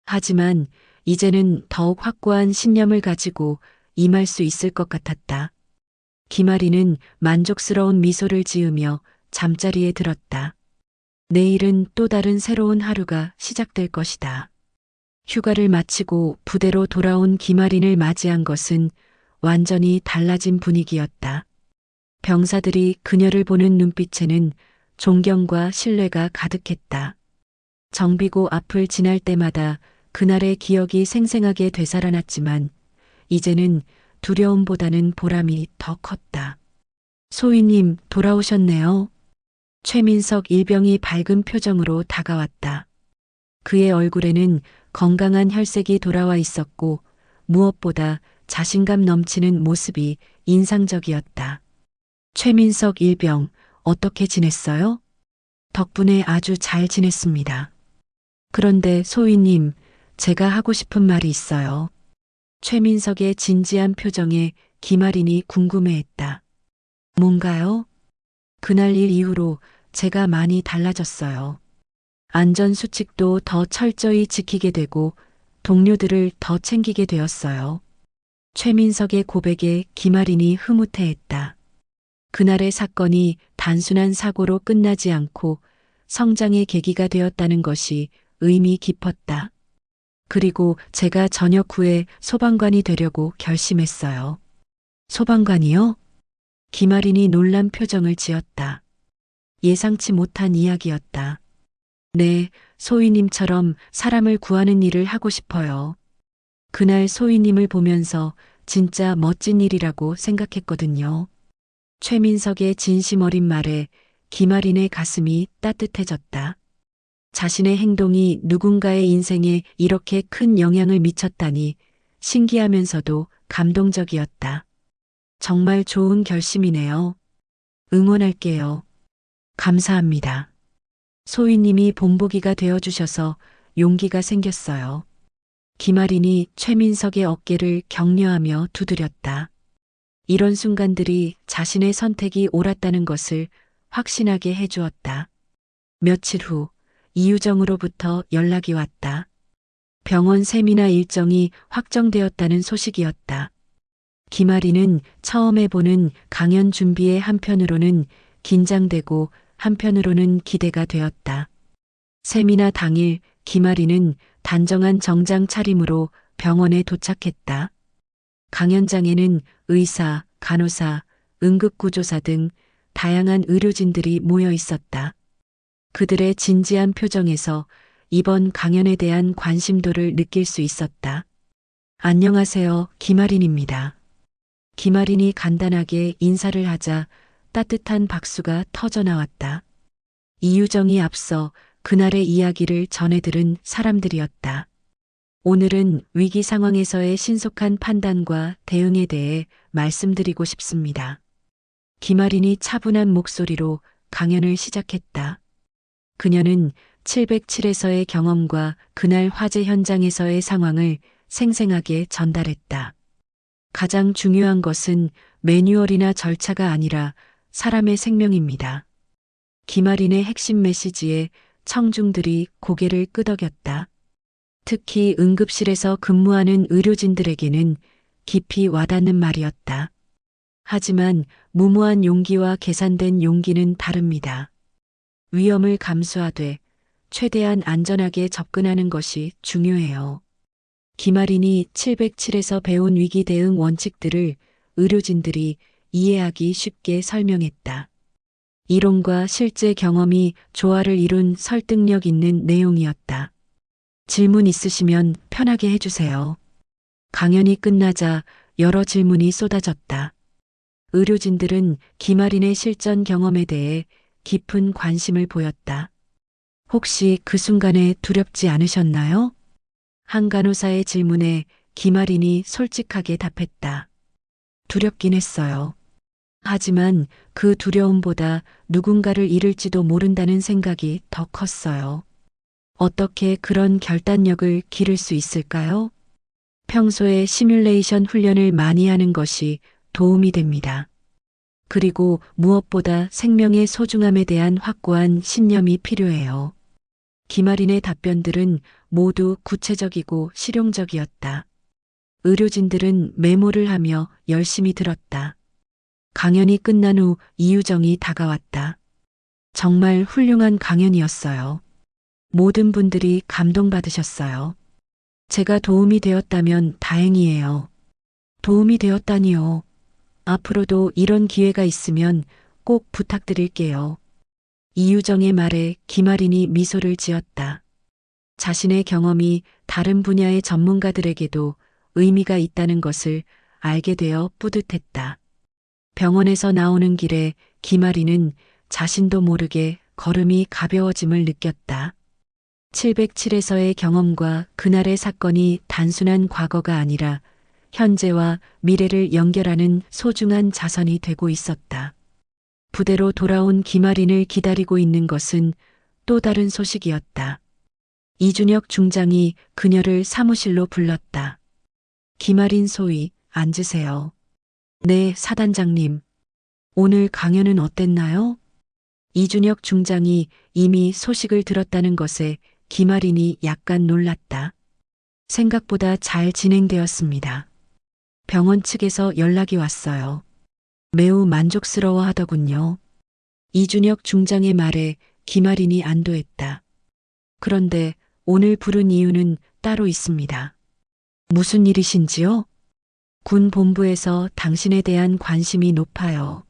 하지만 이제는 더욱 확고한 신념을 가지고 임할 수 있을 것 같았다. 김아린은 만족스러운 미소를 지으며 잠자리에 들었다. 내일은 또 다른 새로운 하루가 시작될 것이다. 휴가를 마치고 부대로 돌아온 김아린을 맞이한 것은 완전히 달라진 분위기였다. 병사들이 그녀를 보는 눈빛에는 존경과 신뢰가 가득했다. 정비고 앞을 지날 때마다 그날의 기억이 생생하게 되살아났지만 이제는 두려움보다는 보람이 더 컸다. 소희님 돌아오셨네요. 최민석 일병이 밝은 표정으로 다가왔다. 그의 얼굴에는 건강한 혈색이 돌아와 있었고 무엇보다 자신감 넘치는 모습이 인상적이었다. 최민석 일병, 어떻게 지냈어요? 덕분에 아주 잘 지냈습니다. 그런데 소희님, 제가 하고 싶은 말이 있어요. 최민석의 진지한 표정에 김아린이 궁금해했다. 뭔가요? 그날 일 이후로 제가 많이 달라졌어요. 안전수칙도 더 철저히 지키게 되고 동료들을 더 챙기게 되었어요. 최민석의 고백에 김아린이 흐뭇해했다. 그날의 사건이 단순한 사고로 끝나지 않고 성장의 계기가 되었다는 것이 의미 깊었다. 그리고 제가 전역 후에 소방관이 되려고 결심했어요. 소방관이요? 김아린이 놀란 표정을 지었다. 예상치 못한 이야기였다. 네, 소희님처럼 사람을 구하는 일을 하고 싶어요. 그날 소희님을 보면서 진짜 멋진 일이라고 생각했거든요. 최민석의 진심 어린 말에 김아린의 가슴이 따뜻해졌다. 자신의 행동이 누군가의 인생에 이렇게 큰 영향을 미쳤다니 신기하면서도 감동적이었다. 정말 좋은 결심이네요. 응원할게요. 감사합니다. 소희님이 본보기가 되어주셔서 용기가 생겼어요. 김아린이 최민석의 어깨를 격려하며 두드렸다. 이런 순간들이 자신의 선택이 옳았다는 것을 확신하게 해주었다. 며칠 후 이유정으로부터 연락이 왔다. 병원 세미나 일정이 확정되었다는 소식이었다. 김아린은 처음 해보는 강연 준비에 한편으로는 긴장되고 한편으로는 기대가 되었다. 세미나 당일 김아린은 단정한 정장 차림으로 병원에 도착했다. 강연장에는 의사, 간호사, 응급구조사 등 다양한 의료진들이 모여 있었다. 그들의 진지한 표정에서 이번 강연에 대한 관심도를 느낄 수 있었다. 안녕하세요, 김아린입니다. 김아린이 간단하게 인사를 하자 따뜻한 박수가 터져 나왔다. 이유정이 앞서 그날의 이야기를 전해들은 사람들이었다. 오늘은 위기 상황에서의 신속한 판단과 대응에 대해 말씀드리고 싶습니다. 김아린이 차분한 목소리로 강연을 시작했다. 그녀는 707에서의 경험과 그날 화재 현장에서의 상황을 생생하게 전달했다. 가장 중요한 것은 매뉴얼이나 절차가 아니라 사람의 생명입니다. 김아린의 핵심 메시지에 청중들이 고개를 끄덕였다. 특히 응급실에서 근무하는 의료진들에게는 깊이 와닿는 말이었다. 하지만 무모한 용기와 계산된 용기는 다릅니다. 위험을 감수하되 최대한 안전하게 접근하는 것이 중요해요. 김아린이 707에서 배운 위기 대응 원칙들을 의료진들이 이해하기 쉽게 설명했다. 이론과 실제 경험이 조화를 이룬 설득력 있는 내용이었다. 질문 있으시면 편하게 해주세요. 강연이 끝나자 여러 질문이 쏟아졌다. 의료진들은 김아린의 실전 경험에 대해 깊은 관심을 보였다. 혹시 그 순간에 두렵지 않으셨나요? 한 간호사의 질문에 김아린이 솔직하게 답했다. 두렵긴 했어요. 하지만 그 두려움보다 누군가를 잃을지도 모른다는 생각이 더 컸어요. 어떻게 그런 결단력을 기를 수 있을까요? 평소에 시뮬레이션 훈련을 많이 하는 것이 도움이 됩니다. 그리고 무엇보다 생명의 소중함에 대한 확고한 신념이 필요해요. 김아린의 답변들은 모두 구체적이고 실용적이었다. 의료진들은 메모를 하며 열심히 들었다. 강연이 끝난 후 이유정이 다가왔다. 정말 훌륭한 강연이었어요. 모든 분들이 감동받으셨어요. 제가 도움이 되었다면 다행이에요. 도움이 되었다니요. 앞으로도 이런 기회가 있으면 꼭 부탁드릴게요. 이유정의 말에 김아린이 미소를 지었다. 자신의 경험이 다른 분야의 전문가들에게도 의미가 있다는 것을 알게 되어 뿌듯했다. 병원에서 나오는 길에 김아린은 자신도 모르게 걸음이 가벼워짐을 느꼈다. 707에서의 경험과 그날의 사건이 단순한 과거가 아니라 현재와 미래를 연결하는 소중한 자선이 되고 있었다. 부대로 돌아온 김아린을 기다리고 있는 것은 또 다른 소식이었다. 이준혁 중장이 그녀를 사무실로 불렀다. 김아린 소위, 앉으세요. 네, 사단장님. 오늘 강연은 어땠나요? 이준혁 중장이 이미 소식을 들었다는 것에 김아린이 약간 놀랐다. 생각보다 잘 진행되었습니다. 병원 측에서 연락이 왔어요. 매우 만족스러워 하더군요. 이준혁 중장의 말에 김아린이 안도했다. 그런데 오늘 부른 이유는 따로 있습니다. 무슨 일이신지요? 군 본부에서 당신에 대한 관심이 높아요.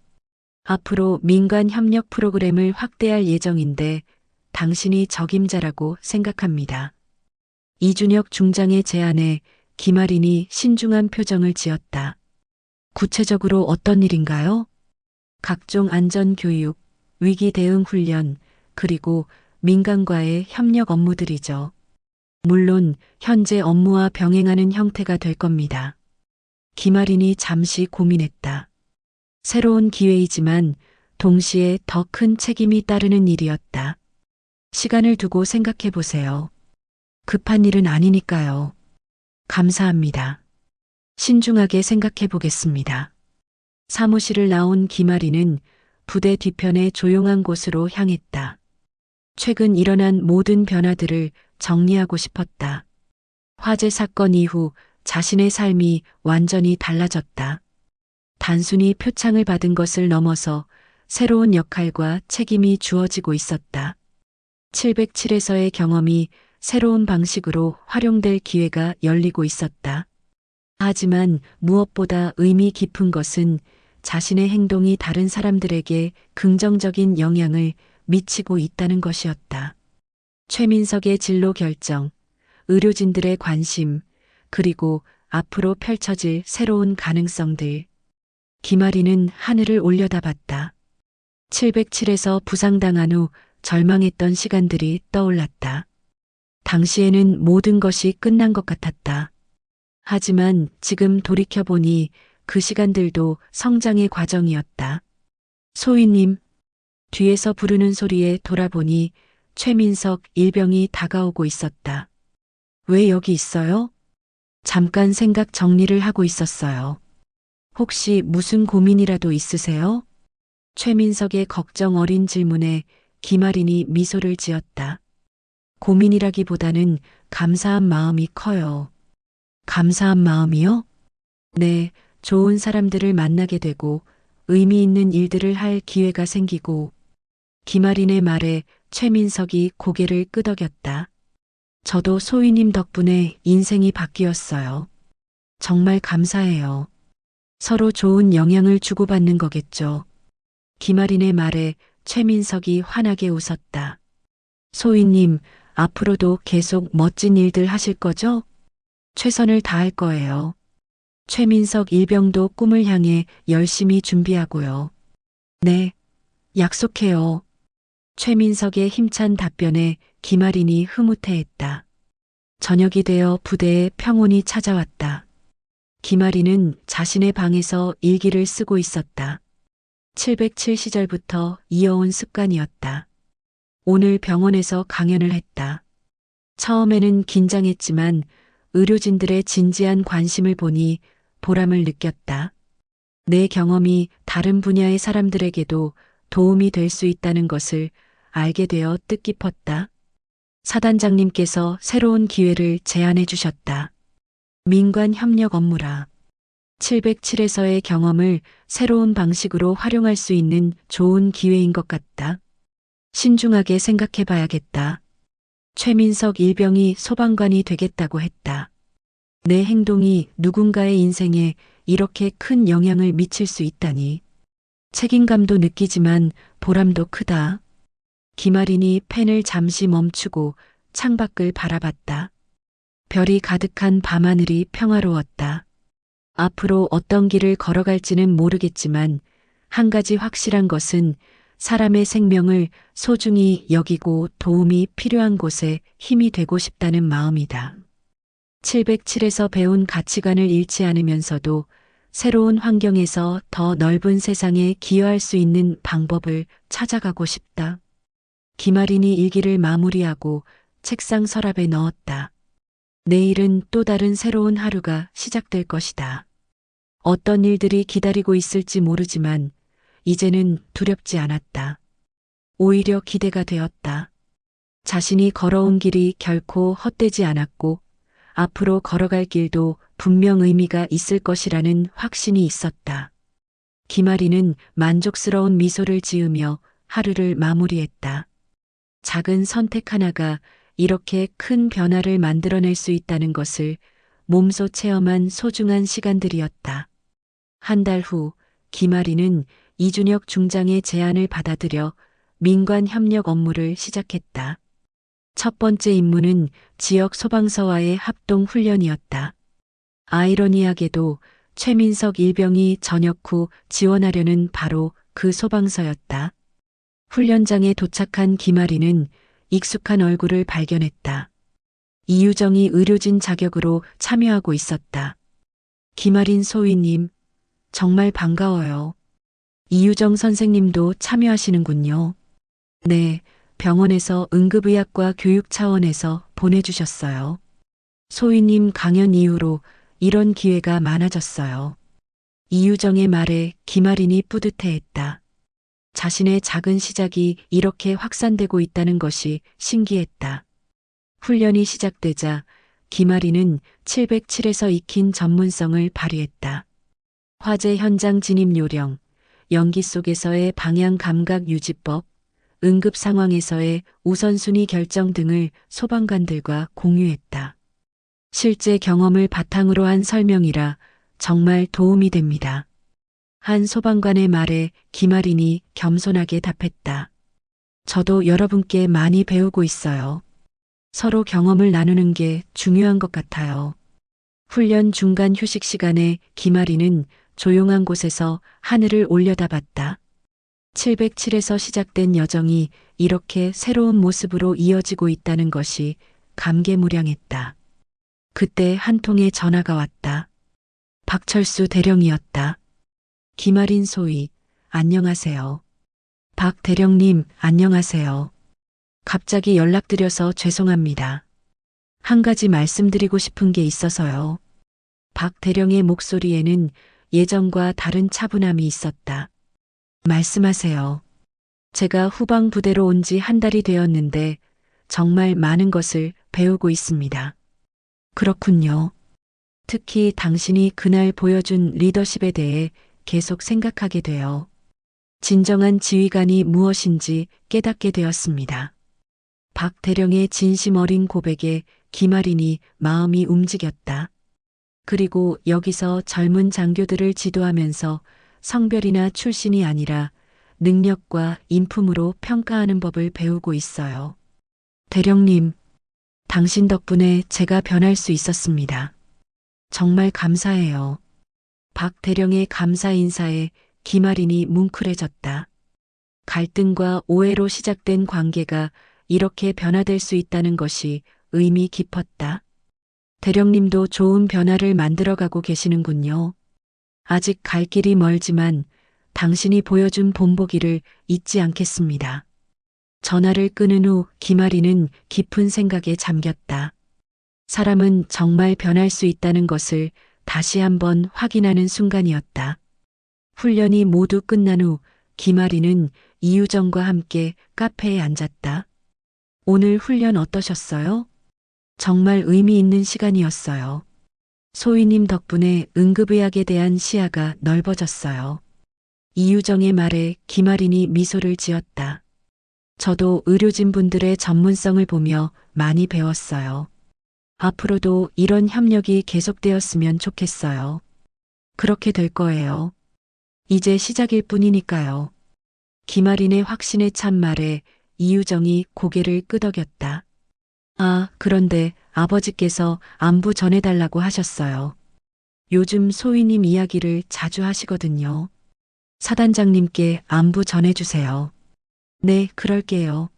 앞으로 민간 협력 프로그램을 확대할 예정인데 당신이 적임자라고 생각합니다. 이준혁 중장의 제안에 김아린이 신중한 표정을 지었다. 구체적으로 어떤 일인가요? 각종 안전교육, 위기 대응 훈련, 그리고 민간과의 협력 업무들이죠. 물론 현재 업무와 병행하는 형태가 될 겁니다. 김아린이 잠시 고민했다. 새로운 기회이지만 동시에 더 큰 책임이 따르는 일이었다. 시간을 두고 생각해 보세요. 급한 일은 아니니까요. 감사합니다. 신중하게 생각해 보겠습니다. 사무실을 나온 김아린은 부대 뒤편의 조용한 곳으로 향했다. 최근 일어난 모든 변화들을 정리하고 싶었다. 화재 사건 이후 자신의 삶이 완전히 달라졌다. 단순히 표창을 받은 것을 넘어서 새로운 역할과 책임이 주어지고 있었다. 707에서의 경험이 새로운 방식으로 활용될 기회가 열리고 있었다. 하지만 무엇보다 의미 깊은 것은 자신의 행동이 다른 사람들에게 긍정적인 영향을 미치고 있다는 것이었다. 최민석의 진로 결정, 의료진들의 관심, 그리고 앞으로 펼쳐질 새로운 가능성들. 김아린은 하늘을 올려다봤다. 707에서 부상당한 후 절망했던 시간들이 떠올랐다. 당시에는 모든 것이 끝난 것 같았다. 하지만 지금 돌이켜보니 그 시간들도 성장의 과정이었다. 소희님, 뒤에서 부르는 소리에 돌아보니 최민석 일병이 다가오고 있었다. 왜 여기 있어요? 잠깐 생각 정리를 하고 있었어요. 혹시 무슨 고민이라도 있으세요? 최민석의 걱정 어린 질문에 김아린이 미소를 지었다. 고민이라기보다는 감사한 마음이 커요. 감사한 마음이요? 네, 좋은 사람들을 만나게 되고 의미 있는 일들을 할 기회가 생기고. 김아린의 말에 최민석이 고개를 끄덕였다. 저도 소희님 덕분에 인생이 바뀌었어요. 정말 감사해요. 서로 좋은 영향을 주고받는 거겠죠. 김아린의 말에 최민석이 환하게 웃었다. 소희님, 앞으로도 계속 멋진 일들 하실 거죠? 최선을 다할 거예요. 최민석 일병도 꿈을 향해 열심히 준비하고요. 네, 약속해요. 최민석의 힘찬 답변에 김아린이 흐뭇해했다. 저녁이 되어 부대에 평온이 찾아왔다. 김아린은 자신의 방에서 일기를 쓰고 있었다. 707 시절부터 이어온 습관이었다. 오늘 병원에서 강연을 했다. 처음에는 긴장했지만 의료진들의 진지한 관심을 보니 보람을 느꼈다. 내 경험이 다른 분야의 사람들에게도 도움이 될 수 있다는 것을 알게 되어 뜻깊었다. 사단장님께서 새로운 기회를 제안해 주셨다. 민관 협력 업무라. 707에서의 경험을 새로운 방식으로 활용할 수 있는 좋은 기회인 것 같다. 신중하게 생각해 봐야겠다. 최민석 일병이 소방관이 되겠다고 했다. 내 행동이 누군가의 인생에 이렇게 큰 영향을 미칠 수 있다니. 책임감도 느끼지만 보람도 크다. 김아린이 펜을 잠시 멈추고 창밖을 바라봤다. 별이 가득한 밤하늘이 평화로웠다. 앞으로 어떤 길을 걸어갈지는 모르겠지만 한 가지 확실한 것은 사람의 생명을 소중히 여기고 도움이 필요한 곳에 힘이 되고 싶다는 마음이다. 707에서 배운 가치관을 잃지 않으면서도 새로운 환경에서 더 넓은 세상에 기여할 수 있는 방법을 찾아가고 싶다. 김아린이 일기를 마무리하고 책상 서랍에 넣었다. 내일은 또 다른 새로운 하루가 시작될 것이다. 어떤 일들이 기다리고 있을지 모르지만 이제는 두렵지 않았다. 오히려 기대가 되었다. 자신이 걸어온 길이 결코 헛되지 않았고 앞으로 걸어갈 길도 분명 의미가 있을 것이라는 확신이 있었다. 김아린은 만족스러운 미소를 지으며 하루를 마무리했다. 작은 선택 하나가 이렇게 큰 변화를 만들어낼 수 있다는 것을 몸소 체험한 소중한 시간들이었다. 한 달 후 김아린은 이준혁 중장의 제안을 받아들여 민관 협력 업무를 시작했다. 첫 번째 임무는 지역 소방서와의 합동 훈련이었다. 아이러니하게도 최민석 일병이 전역 후 지원하려는 바로 그 소방서였다. 훈련장에 도착한 김아린은 익숙한 얼굴을 발견했다. 이유정이 의료진 자격으로 참여하고 있었다. 김아린 소위님, 정말 반가워요. 이유정 선생님도 참여하시는군요. 네, 병원에서 응급의학과 교육 차원에서 보내주셨어요. 소위님 강연 이후로 이런 기회가 많아졌어요. 이유정의 말에 김아린이 뿌듯해했다. 자신의 작은 시작이 이렇게 확산되고 있다는 것이 신기했다. 훈련이 시작되자 김아린은 707에서 익힌 전문성을 발휘했다. 화재 현장 진입 요령, 연기 속에서의 방향 감각 유지법, 응급 상황에서의 우선순위 결정 등을 소방관들과 공유했다. 실제 경험을 바탕으로 한 설명이라 정말 도움이 됩니다. 한 소방관의 말에 김아린이 겸손하게 답했다. 저도 여러분께 많이 배우고 있어요. 서로 경험을 나누는 게 중요한 것 같아요. 훈련 중간 휴식 시간에 김아린은 조용한 곳에서 하늘을 올려다봤다. 707에서 시작된 여정이 이렇게 새로운 모습으로 이어지고 있다는 것이 감개무량했다. 그때 한 통의 전화가 왔다. 박철수 대령이었다. 김아린 소위, 안녕하세요. 박 대령님, 안녕하세요. 갑자기 연락드려서 죄송합니다. 한 가지 말씀드리고 싶은 게 있어서요. 박 대령의 목소리에는 예전과 다른 차분함이 있었다. 말씀하세요. 제가 후방 부대로 온 지 한 달이 되었는데 정말 많은 것을 배우고 있습니다. 그렇군요. 특히 당신이 그날 보여준 리더십에 대해 계속 생각하게 되어 진정한 지휘관이 무엇인지 깨닫게 되었습니다. 박 대령의 진심 어린 고백에 김아린이 마음이 움직였다. 그리고 여기서 젊은 장교들을 지도하면서 성별이나 출신이 아니라 능력과 인품으로 평가하는 법을 배우고 있어요. 대령님, 당신 덕분에 제가 변할 수 있었습니다. 정말 감사해요. 박 대령의 감사 인사에 김아린이 뭉클해졌다. 갈등과 오해로 시작된 관계가 이렇게 변화될 수 있다는 것이 의미 깊었다. 대령님도 좋은 변화를 만들어가고 계시는군요. 아직 갈 길이 멀지만 당신이 보여준 본보기를 잊지 않겠습니다. 전화를 끊은 후 김아리는 깊은 생각에 잠겼다. 사람은 정말 변할 수 있다는 것을 다시 한번 확인하는 순간이었다. 훈련이 모두 끝난 후 김아리는 이유정과 함께 카페에 앉았다. 오늘 훈련 어떠셨어요? 정말 의미 있는 시간이었어요. 소희님 덕분에 응급의학에 대한 시야가 넓어졌어요. 이유정의 말에 김아린이 미소를 지었다. 저도 의료진분들의 전문성을 보며 많이 배웠어요. 앞으로도 이런 협력이 계속되었으면 좋겠어요. 그렇게 될 거예요. 이제 시작일 뿐이니까요. 김아린의 확신에 찬 말에 이유정이 고개를 끄덕였다. 아, 그런데 아버지께서 안부 전해달라고 하셨어요. 요즘 소희님 이야기를 자주 하시거든요. 사단장님께 안부 전해주세요. 네, 그럴게요.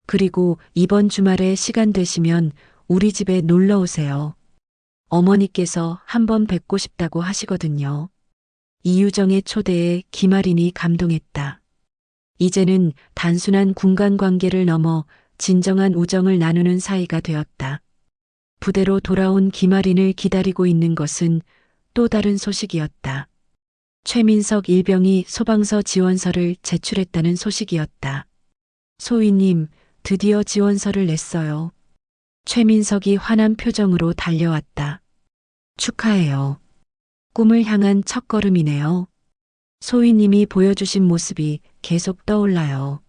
그리고 이번 주말에 시간 되시면 우리 집에 놀러 오세요. 어머니께서 한번 뵙고 싶다고 하시거든요. 이유정의 초대에 김아린이 감동했다. 이제는 단순한 군간 관계를 넘어 진정한 우정을 나누는 사이가 되었다. 부대로 돌아온 김아린을 기다리고 있는 것은 또 다른 소식이었다. 최민석 일병이 소방서 지원서를 제출했다는 소식이었다. 소희님, 드디어 지원서를 냈어요. 최민석이 환한 표정으로 달려왔다. 축하해요. 꿈을 향한 첫걸음이네요. 소희님이 보여주신 모습이 계속 떠올라요.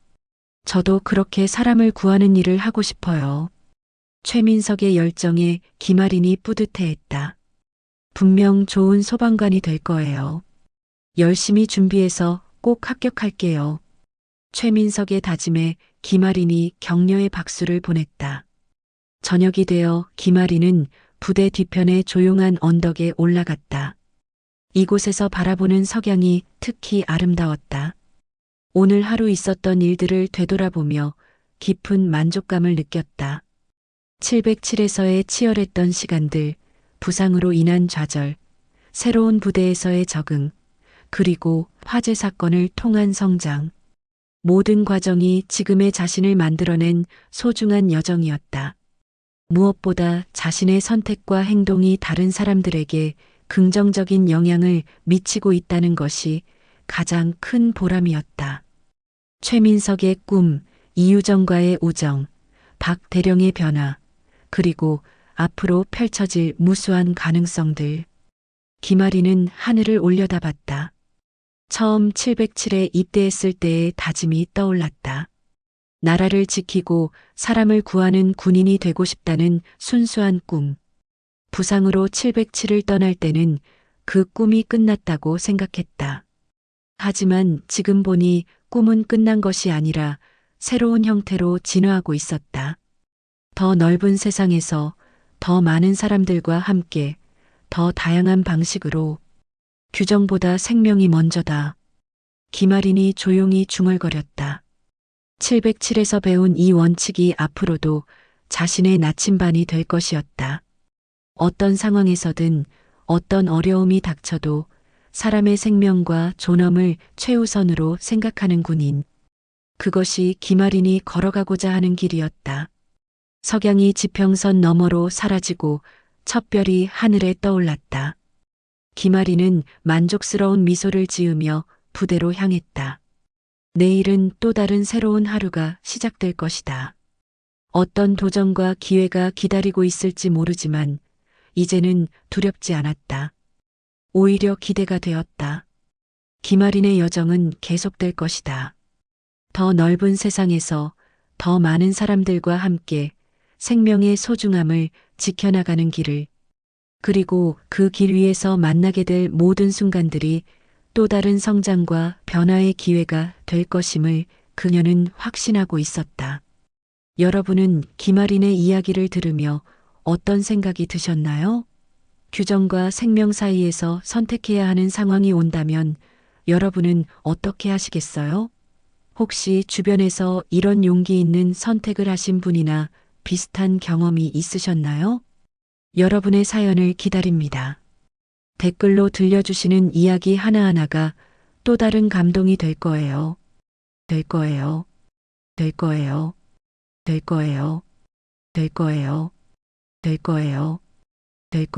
저도 그렇게 사람을 구하는 일을 하고 싶어요. 최민석의 열정에 김아린이 뿌듯해했다. 분명 좋은 소방관이 될 거예요. 열심히 준비해서 꼭 합격할게요. 최민석의 다짐에 김아린이 격려의 박수를 보냈다. 저녁이 되어 김아린은 부대 뒤편의 조용한 언덕에 올라갔다. 이곳에서 바라보는 석양이 특히 아름다웠다. 오늘 하루 있었던 일들을 되돌아보며 깊은 만족감을 느꼈다. 707에서의 치열했던 시간들, 부상으로 인한 좌절, 새로운 부대에서의 적응, 그리고 화재 사건을 통한 성장. 모든 과정이 지금의 자신을 만들어낸 소중한 여정이었다. 무엇보다 자신의 선택과 행동이 다른 사람들에게 긍정적인 영향을 미치고 있다는 것이 가장 큰 보람이었다. 최민석의 꿈, 이유정과의 우정, 박 대령의 변화, 그리고 앞으로 펼쳐질 무수한 가능성들. 김아린은 하늘을 올려다봤다. 처음 707에 입대했을 때의 다짐이 떠올랐다. 나라를 지키고 사람을 구하는 군인이 되고 싶다는 순수한 꿈. 부상으로 707을 떠날 때는 그 꿈이 끝났다고 생각했다. 하지만 지금 보니 꿈은 끝난 것이 아니라 새로운 형태로 진화하고 있었다. 더 넓은 세상에서 더 많은 사람들과 함께 더 다양한 방식으로. 규정보다 생명이 먼저다. 김아린이 조용히 중얼거렸다. 707에서 배운 이 원칙이 앞으로도 자신의 나침반이 될 것이었다. 어떤 상황에서든 어떤 어려움이 닥쳐도 사람의 생명과 존엄을 최우선으로 생각하는 군인. 그것이 김아린이 걸어가고자 하는 길이었다. 석양이 지평선 너머로 사라지고 첫 별이 하늘에 떠올랐다. 김아린은 만족스러운 미소를 지으며 부대로 향했다. 내일은 또 다른 새로운 하루가 시작될 것이다. 어떤 도전과 기회가 기다리고 있을지 모르지만 이제는 두렵지 않았다. 오히려 기대가 되었다. 김아린의 여정은 계속될 것이다. 더 넓은 세상에서 더 많은 사람들과 함께 생명의 소중함을 지켜나가는 길을, 그리고 그 길 위에서 만나게 될 모든 순간들이 또 다른 성장과 변화의 기회가 될 것임을 그녀는 확신하고 있었다. 여러분은 김아린의 이야기를 들으며 어떤 생각이 드셨나요? 규정과 생명 사이에서 선택해야 하는 상황이 온다면 여러분은 어떻게 하시겠어요? 혹시 주변에서 이런 용기 있는 선택을 하신 분이나 비슷한 경험이 있으셨나요? 여러분의 사연을 기다립니다. 댓글로 들려주시는 이야기 하나하나가 또 다른 감동이 될 거예요. 될 거예요. 될 거예요. 될 거예요. 될 거예요. 될 거예요. 될 거.